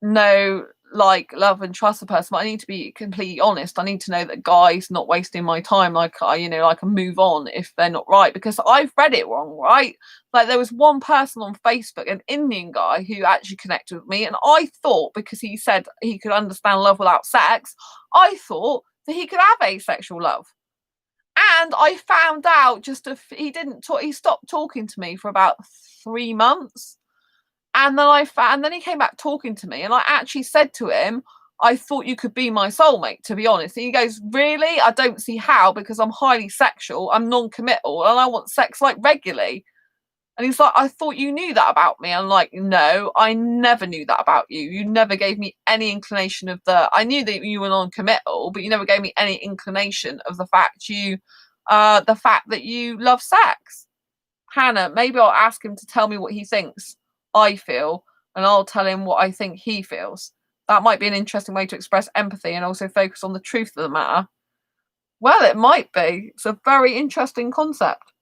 know, like, love and trust the person. But I need to be completely honest. I need to know that guy's not wasting my time. Like, I can move on if they're not right, because I've read it wrong, right? Like, there was one person on Facebook, an Indian guy, who actually connected with me, and I thought, because he said he could understand love without sex, I thought that he could have asexual love. And I found out he didn't talk. He stopped talking to me for about 3 months. And then he came back talking to me, and I actually said to him, I thought you could be my soulmate, to be honest. And he goes, really? I don't see how, because I'm highly sexual, I'm non-committal, and I want sex, like, regularly. And he's like, I thought you knew that about me. I'm like, no, I never knew that about you. You never gave me any inclination of I knew that you were non-committal, but you never gave me any inclination of the fact that you love sex. Hannah, maybe I'll ask him to tell me what he thinks I feel, and I'll tell him what I think he feels. That might be an interesting way to express empathy and also focus on the truth of the matter. Well, it might be. It's a very interesting concept.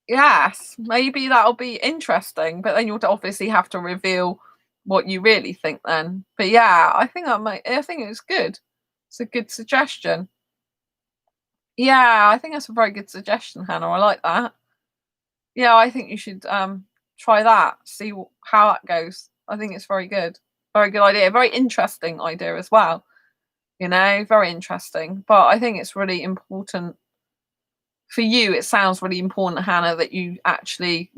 Yes, maybe that'll be interesting, but then you'll obviously have to reveal what you really think then. But yeah, I think it's good. It's a good suggestion. Yeah, I think that's a very good suggestion, Hannah. I like that. Yeah, I think you should try that, see how that goes. I think it's very good. Very good idea. Very interesting idea as well. Very interesting. But I think it's really important for you. It sounds really important, Hannah, that you actually,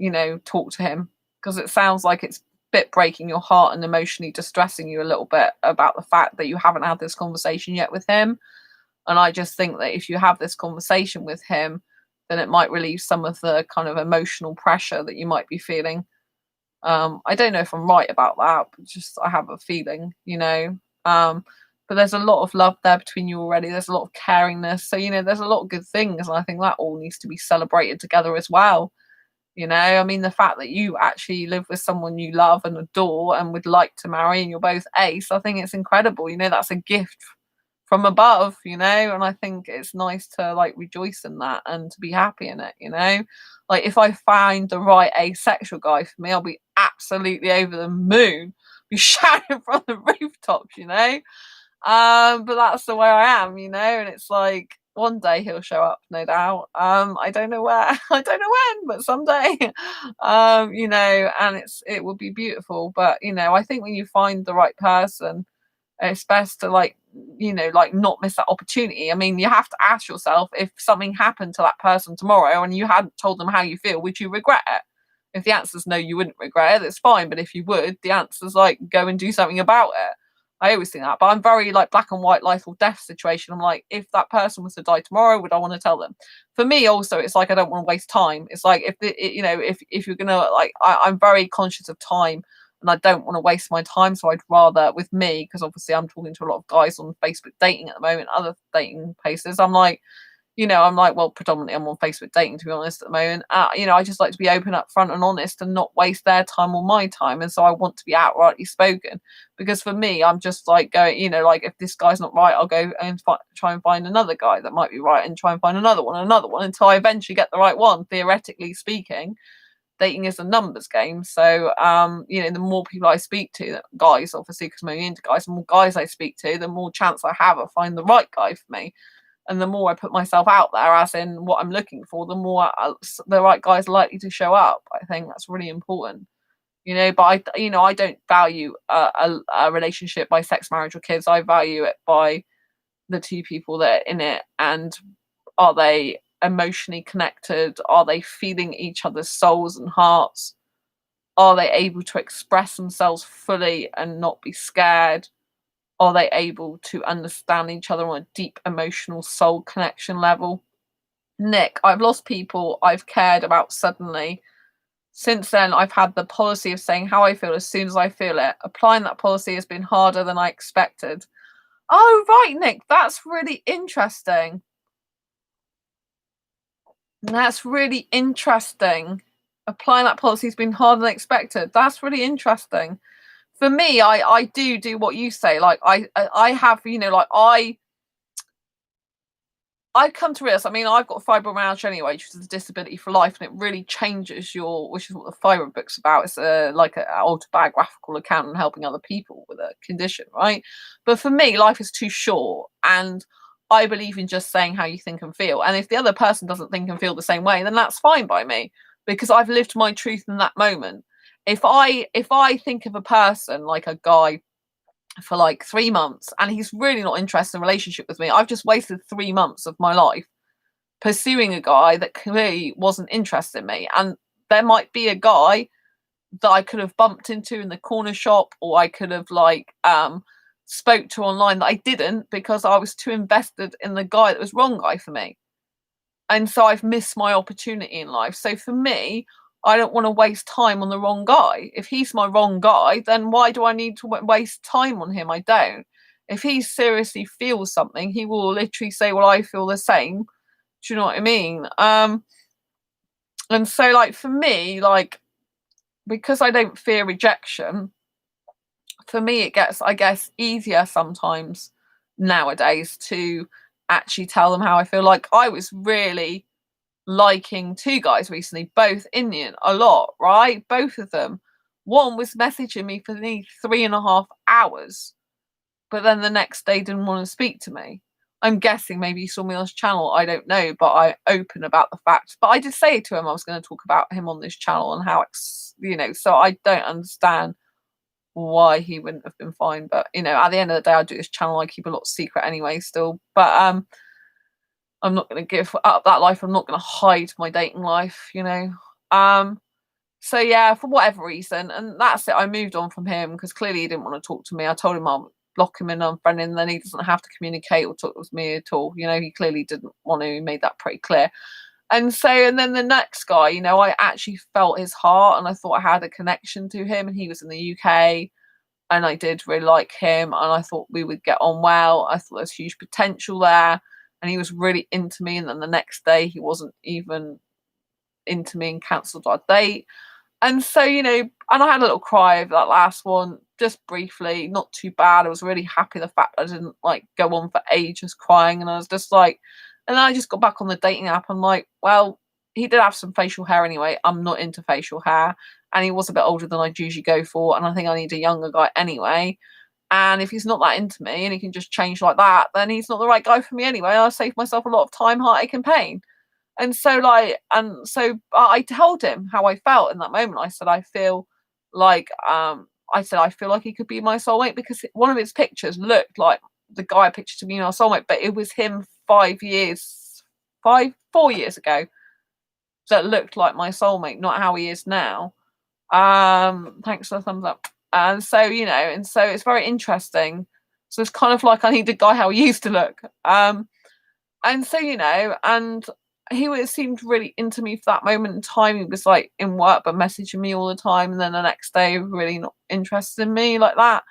talk to him, because it sounds like it's a bit breaking your heart and emotionally distressing you a little bit about the fact that you haven't had this conversation yet with him. And I just think that if you have this conversation with him, then it might relieve some of the kind of emotional pressure that you might be feeling. I don't know if I'm right about that, but just I have a feeling, but there's a lot of love there between you already. There's a lot of caringness. So, there's a lot of good things. And I think that all needs to be celebrated together as well. I mean, the fact that you actually live with someone you love and adore and would like to marry, and you're both ace, I think it's incredible. That's a gift from above, and I think it's nice to, like, rejoice in that and to be happy in it. Like, if I find the right asexual guy for me, I'll be absolutely over the moon, be shouting from the rooftops. But that's the way I am, and it's like, one day he'll show up, no doubt. I don't know where, I don't know when, but someday. And it will be beautiful. But I think when you find the right person, it's best to, like, not miss that opportunity. I mean, you have to ask yourself, if something happened to that person tomorrow and you hadn't told them how you feel, would you regret it? If the answer's no, you wouldn't regret it, that's fine. But if you would, the answer's like, go and do something about it. I always think that. But I'm very like black and white, life or death situation. I'm like, if that person was to die tomorrow, would I want to tell them? For me, also, it's like I don't want to waste time. It's like if you're gonna like, I'm very conscious of time, and I don't want to waste my time. So I'd rather, with me, because obviously I'm talking to a lot of guys on Facebook dating at the moment, other dating places. I'm like, well, predominantly I'm on Facebook dating, to be honest, at the moment. I just like to be open, up front and honest and not waste their time or my time. And so I want to be outrightly spoken, because for me, I'm just like going, like if this guy's not right, I'll go and try and find another guy that might be right, and try and find another one until I eventually get the right one, theoretically speaking. Dating is a numbers game. So, the more people I speak to, guys, obviously, because I'm only into guys, the more guys I speak to, the more chance I have of finding the right guy for me. And the more I put myself out there, as in what I'm looking for, the more the right guy's likely to show up. I think that's really important, But I don't value a relationship by sex, marriage, or kids. I value it by the two people that are in it, and are they emotionally connected? Are they feeling each other's souls and hearts? Are they able to express themselves fully and not be scared? Are they able to understand each other on a deep emotional soul connection level? Nick, I've lost people I've cared about suddenly. Since then, I've had the policy of saying how I feel as soon as I feel it. Applying that policy has been harder than I expected. Oh, right, Nick, that's really interesting. That's really interesting. Applying that policy has been harder than expected. That's really interesting. For me, I do what you say. Like I have, I've come to realize, I've got fibromyalgia anyway, which is a disability for life, and it really changes which is what the Fibro book's about. It's like an autobiographical account on helping other people with a condition, right? But for me, life is too short, and I believe in just saying how you think and feel. And if the other person doesn't think and feel the same way, then that's fine by me, because I've lived my truth in that moment. If I think of a person, like a guy, for like 3 months, and he's really not interested in a relationship with me, I've just wasted 3 months of my life pursuing a guy that clearly wasn't interested in me. And there might be a guy that I could have bumped into in the corner shop, or I could have spoke to online, that I didn't, because I was too invested in the guy that was wrong guy for me. And so I've missed my opportunity in life. So for me, I don't want to waste time on the wrong guy. If he's my wrong guy, then why do I need to waste time on him? I don't. If he seriously feels something, he will literally say, well, I feel the same. Do you know what I mean? And so, like, for me, like, because I don't fear rejection, for me, it gets, I guess, easier sometimes nowadays to actually tell them how I feel. Like, I was really liking 2 guys recently, both Indian, a lot, right? Both of them. One was messaging me for nearly 3.5 hours, but then the next day didn't want to speak to me. I'm guessing maybe he saw me on his channel, I don't know, but I open about the fact. But I did say to him I was going to talk about him on this channel and how so I don't understand why he wouldn't have been fine. But at the end of the day, I do this channel, I keep a lot secret anyway still. But I'm not going to give up that life. I'm not going to hide my dating life, So yeah, for whatever reason, and that's it. I moved on from him because clearly he didn't want to talk to me. I told him I'll block him and unfriend him, and then he doesn't have to communicate or talk with me at all. He clearly didn't want to. He made that pretty clear. And then the next guy, I actually felt his heart, and I thought I had a connection to him, and he was in the UK, and I did really like him, and I thought we would get on well. I thought there's huge potential there. And he was really into me, and then the next day he wasn't even into me and cancelled our date. And so, and I had a little cry over that last one, just briefly, not too bad. I was really happy the fact that I didn't go on for ages crying, and I was just and then I just got back on the dating app. I'm like, well, he did have some facial hair anyway. I'm not into facial hair, and he was a bit older than I'd usually go for, and I think I need a younger guy anyway. And if he's not that into me and he can just change like that, then he's not the right guy for me anyway. I'll save myself a lot of time, heartache, and pain. And so I told him how I felt in that moment. I said, I feel like he could be my soulmate, because one of his pictures looked like the guy I pictured to be my soulmate, but it was him 4 years ago. that looked like my soulmate, not how he is now. Thanks for the thumbs up. And so, and so it's very interesting. So it's kind of like I need a guy how he used to look. And so, and seemed really into me for that moment in time. He was like in work but messaging me all the time, and then the next day really not interested in me like that.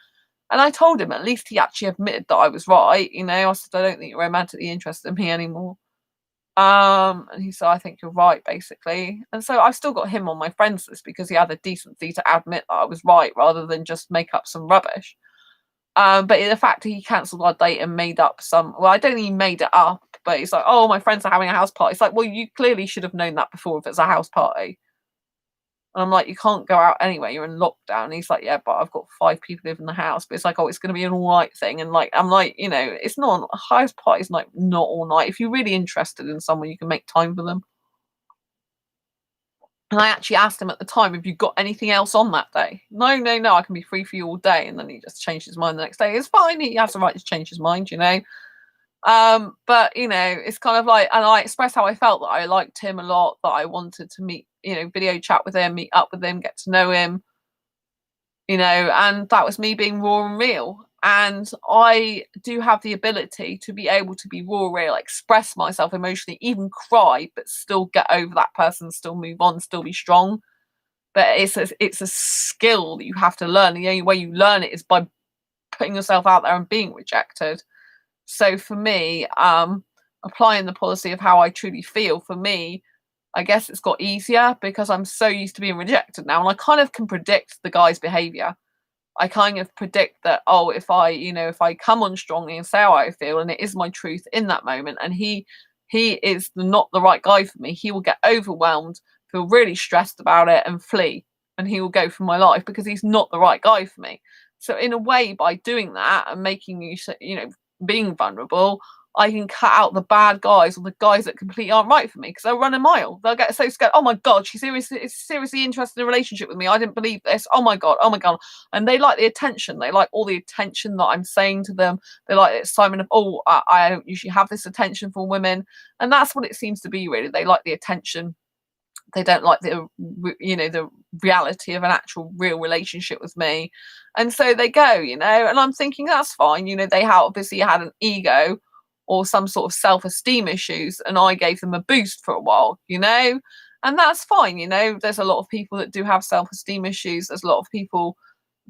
And I told him, at least he actually admitted that I was right. I said, I don't think you're romantically interested in me anymore. And he said, I think you're right, basically. And so I've still got him on my friends list because he had the decency to admit that I was right rather than just make up some rubbish. But the fact that he cancelled our date and made up I don't think he made it up, but it's like, oh, my friends are having a house party. It's like, well, you clearly should have known that before if it's a house party. And I'm like, you can't go out anyway, you're in lockdown. And he's like, yeah, but I've got 5 people living in the house. But it's like, oh, it's going to be an all night thing. And like, I'm like, it's not, a house party's like not all night. If you're really interested in someone, you can make time for them. And I actually asked him at the time, have you got anything else on that day? No, I can be free for you all day. And then he just changed his mind the next day. It's fine. He has the right to change his mind, But, it's kind of like, and I expressed how I felt that I liked him a lot, that I wanted to meet, video chat with him, meet up with him, get to know him, and that was me being raw and real. And I do have the ability to be able to be raw, real, express myself emotionally, even cry, but still get over that person, still move on, still be strong. But it's a skill that you have to learn. The only way you learn it is by putting yourself out there and being rejected. So for me, applying the policy of how I truly feel, for me, I guess it's got easier because I'm so used to being rejected now, and I kind of can predict the guy's behavior. I kind of predict that, oh, if I come on strongly and say how I feel, and it is my truth in that moment, and he is not the right guy for me, he will get overwhelmed, feel really stressed about it, and flee, and he will go from my life because he's not the right guy for me. So in a way, by doing that and making you, being vulnerable, I can cut out the bad guys or the guys that completely aren't right for me, because they'll run a mile. They'll get so scared. Oh my God, she's seriously interested in a relationship with me. I didn't believe this. Oh my God. And they like the attention. They like all the attention that I'm saying to them. They like the excitement of, oh, I don't usually have this attention for women. And that's what it seems to be, really. They like the attention. They don't like the reality of an actual real relationship with me. And so they go, and I'm thinking that's fine. They obviously had an ego or some sort of self-esteem issues, and I gave them a boost for a while, and that's fine. There's a lot of people that do have self-esteem issues. There's a lot of people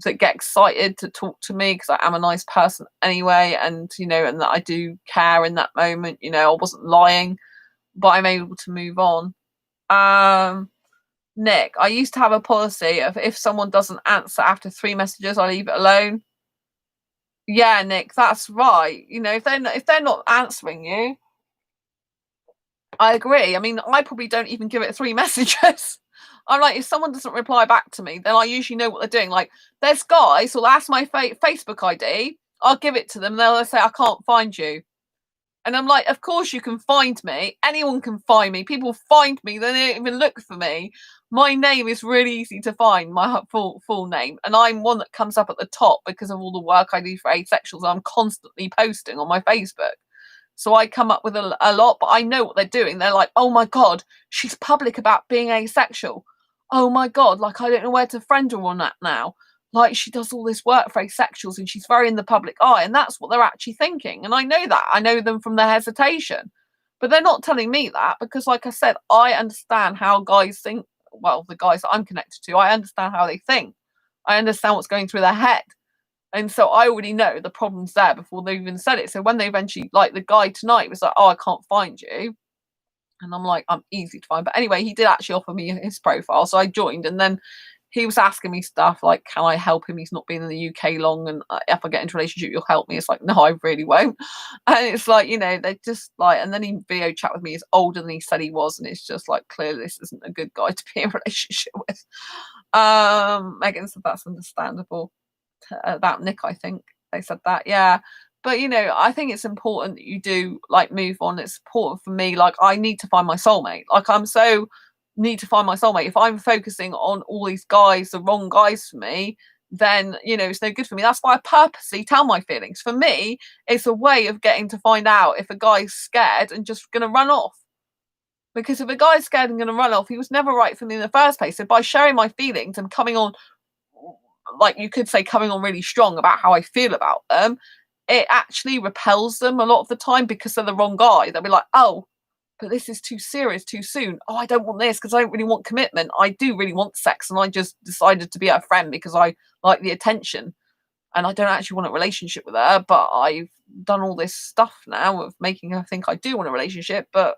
that get excited to talk to me because I am a nice person anyway, and and that I do care in that moment. I wasn't lying, but I'm able to move on. Nick, I used to have a policy of if someone doesn't answer after 3 messages, I leave it alone. Yeah, Nick, that's right. If they're not answering you, I agree. I mean, I probably don't even give it 3 messages. I'm like, if someone doesn't reply back to me, then I usually know what they're doing. Like, there's guys who'll ask my Facebook ID, I'll give it to them, they'll say, I can't find you. And I'm like, of course you can find me. Anyone can find me. People find me. They don't even look for me. My name is really easy to find, my full name. And I'm one that comes up at the top because of all the work I do for Asexuals. I'm constantly posting on my Facebook. So I come up with a lot, but I know what they're doing. They're like, oh my God, she's public about being asexual. Oh my God, like I don't know where to friend her on that now. Like she does all this work for asexuals and she's very in the public eye, and that's what they're actually thinking. And I know that. I know them from their hesitation. But they're not telling me that because, like I said, I understand how guys think. Well, the guys that I'm connected to, I understand how they think. I understand what's going through their head. And so I already know the problem's there before they even said it. So when they eventually, like the guy tonight was like, oh, I can't find you. And I'm like, I'm easy to find. But anyway, he did actually offer me his profile. So I joined, and then he was asking me stuff like, can I help him? He's not been in the UK long, and if I get into a relationship, you'll help me. It's like, no, I really won't. And it's like, they're just like, and then he video chat with me. He's older than he said he was, and it's just like, clearly this isn't a good guy to be in a relationship with. Megan said that's understandable. About Nick, I think they said that, yeah. But I think it's important that you do like move on. It's important for me. Like I need to find my soulmate. Like I'm so need to find my soulmate. If I'm focusing on all these guys, the wrong guys for me, then it's no good for me. That's why I purposely tell my feelings. For me, it's a way of getting to find out if a guy's scared and just gonna run off. Because if a guy's scared and going to run off, he was never right for me in the first place. So by sharing my feelings and coming on, like you could say, coming on really strong about how I feel about them, it actually repels them a lot of the time because they're the wrong guy. They'll be like, oh, but this is too serious too soon. Oh, I don't want this because I don't really want commitment. I do really want sex, and I just decided to be her friend because I like the attention, and I don't actually want a relationship with her. But I've done all this stuff now of making her think I do want a relationship. But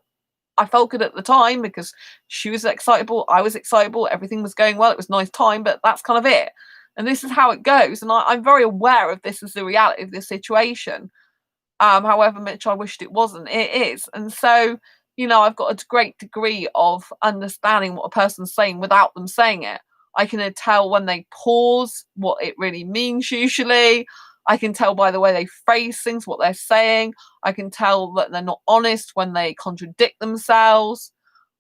I felt good at the time because she was excitable, I was excitable, everything was going well. It was a nice time, but that's kind of it. And this is how it goes. And I'm very aware of this as the reality of this situation. However much I wished it wasn't, it is. And so, I've got a great degree of understanding what a person's saying without them saying it. I can tell when they pause what it really means usually. I can tell by the way they phrase things, what they're saying. I can tell that they're not honest when they contradict themselves.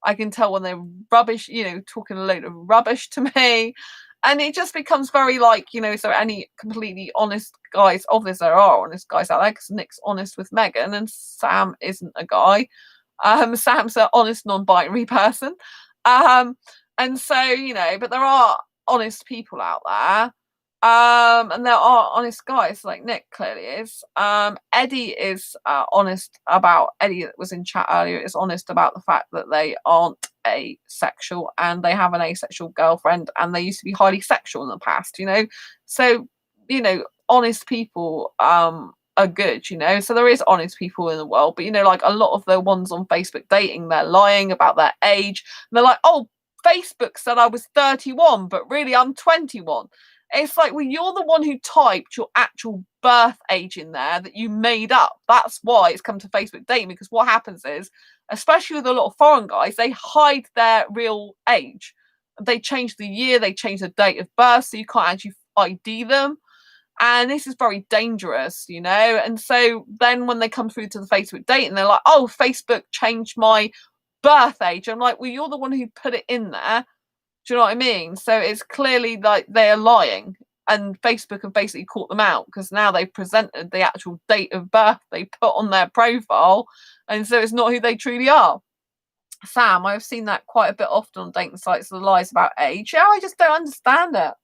I can tell when they're rubbish, talking a load of rubbish to me. And it just becomes very like, is there any completely honest guys? Obviously, there are honest guys out there because Nick's honest with Megan and Sam isn't a guy. Sam's an honest, non-binary person. And so, but there are honest people out there. And there are honest guys like Nick clearly is. Eddie is honest about, Eddie that was in chat earlier is honest about the fact that they aren't asexual and they have an asexual girlfriend and they used to be highly sexual in the past, So, honest people are good, So there is honest people in the world, but like a lot of the ones on Facebook dating, they're lying about their age. And they're like, oh, Facebook said I was 31, but really I'm 21. It's like, well, you're the one who typed your actual birth age in there that you made up. That's why it's come to Facebook dating, because what happens is, especially with a lot of foreign guys, they hide their real age. They change the year, they change the date of birth, so you can't actually ID them. And this is very dangerous, And so then when they come through to the Facebook dating, they're like, oh, Facebook changed my birth age. I'm like, well, you're the one who put it in there. Do you know what I mean? So it's clearly like they are lying, and Facebook have basically caught them out because now they've presented the actual date of birth they put on their profile, and so it's not who they truly are. Sam, I've seen that quite a bit often on dating sites, the lies about age. Yeah, I just don't understand it.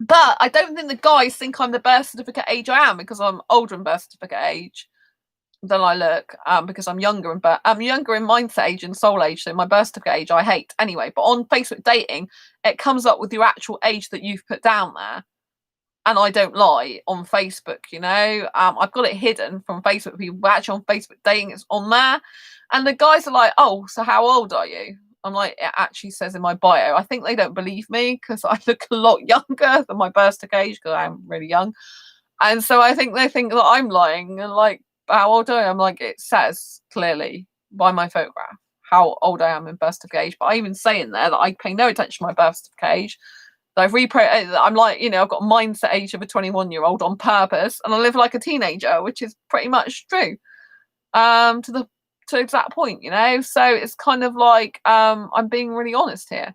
But I don't think the guys think I'm the birth certificate age I am because I'm older in birth certificate age than I look, because I'm younger in mindset age and soul age, so my birth certificate age I hate anyway. But on Facebook dating, it comes up with your actual age that you've put down there, and I don't lie on Facebook. I've got it hidden from Facebook people, but actually on Facebook dating it's on there, and the guys are like, oh, so how old are you? I'm like, it actually says in my bio. I think they don't believe me because I look a lot younger than my birth certificate age because I'm really young, and so I think they think that I'm lying. And like, how old I am? Like, it says clearly by my photograph how old I am in birth certificate age. But I even say in there that I pay no attention to my birth certificate age. That I'm like, I've got a mindset age of a 21-year-old on purpose, and I live like a teenager, which is pretty much true. To exact point, So it's kind of like I'm being really honest here,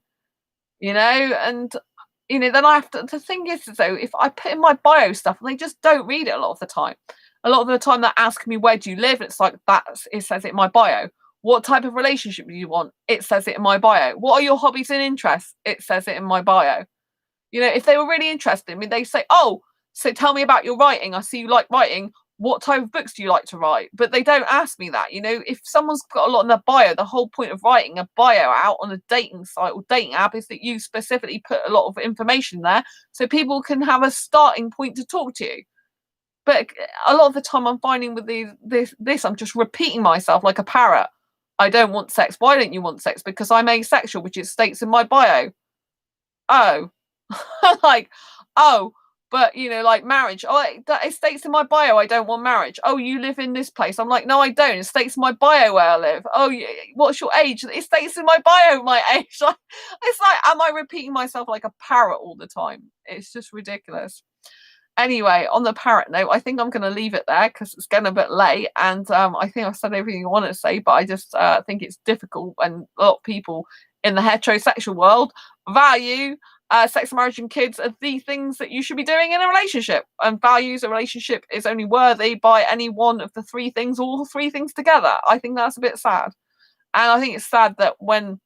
and then I have to. The thing is, though, if I put in my bio stuff and they just don't read it a lot of the time. A lot of the time they're asking me, where do you live? It's like, it says it in my bio. What type of relationship do you want? It says it in my bio. What are your hobbies and interests? It says it in my bio. If they were really interested in me, they say, oh, so tell me about your writing. I see you like writing. What type of books do you like to write? But they don't ask me that. If someone's got a lot in their bio, the whole point of writing a bio out on a dating site or dating app is that you specifically put a lot of information there so people can have a starting point to talk to you. But a lot of the time I'm finding with this, I'm just repeating myself like a parrot. I don't want sex. Why don't you want sex? Because I'm asexual, which it states in my bio. Oh, like, oh, but like marriage. Oh, it states in my bio I don't want marriage. Oh, you live in this place. I'm like, no, I don't. It states in my bio where I live. Oh, what's your age? It states in my bio my age. It's like, am I repeating myself like a parrot all the time? It's just ridiculous. Anyway, on the parrot note, I think I'm going to leave it there because it's getting a bit late, and I think I've said everything I want to say, but I just think it's difficult, and a lot of people in the heterosexual world value sex, marriage, and kids are the things that you should be doing in a relationship, and values a relationship is only worthy by any one of the three things, or all three things together. I think that's a bit sad. And I think it's sad that when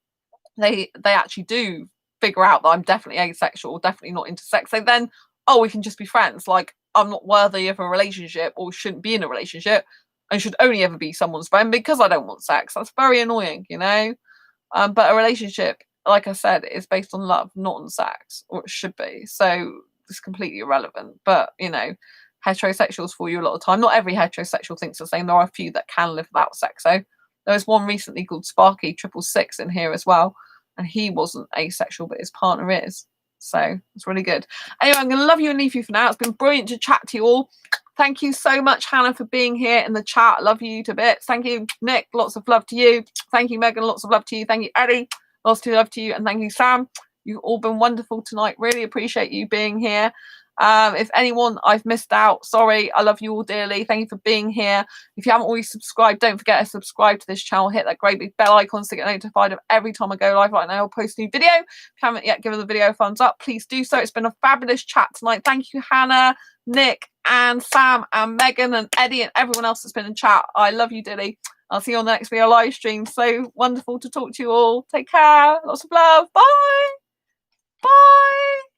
they actually do figure out that I'm definitely asexual, definitely not into sex, they then, oh, we can just be friends. Like, I'm not worthy of a relationship or shouldn't be in a relationship and should only ever be someone's friend because I don't want sex. That's very annoying, you know? But a relationship, like I said, is based on love, not on sex, or it should be. So it's completely irrelevant. But, you know, heterosexuals fool you a lot of the time. Not every heterosexual thinks the same. There are a few that can live without sex. So there was one recently called Sparky666 in here as well. And he wasn't asexual, but his partner is. So it's really good. Anyway, I'm going to love you and leave you for now. It's been brilliant to chat to you all. Thank you so much, Hannah, for being here in the chat. I love you to bits. Thank you, Nick. Lots of love to you. Thank you, Megan. Lots of love to you. Thank you, Eddie. Lots of love to you. And thank you, Sam. You've all been wonderful tonight. Really appreciate you being here. If anyone I've missed out, sorry. I love you all dearly. Thank you for being here. If you haven't already subscribed, don't forget to subscribe to this channel. Hit that great big bell icon to get notified of every time I go live. Right now, I'll post a new video. If you haven't yet given the video a thumbs up, please do so. It's been a fabulous chat tonight. Thank you, Hannah, Nick, and Sam, and Megan, and Eddie, and everyone else that's been in chat. I love you dearly. I'll see you on the next video live stream. So wonderful to talk to you all. Take care. Lots of love. Bye. Bye.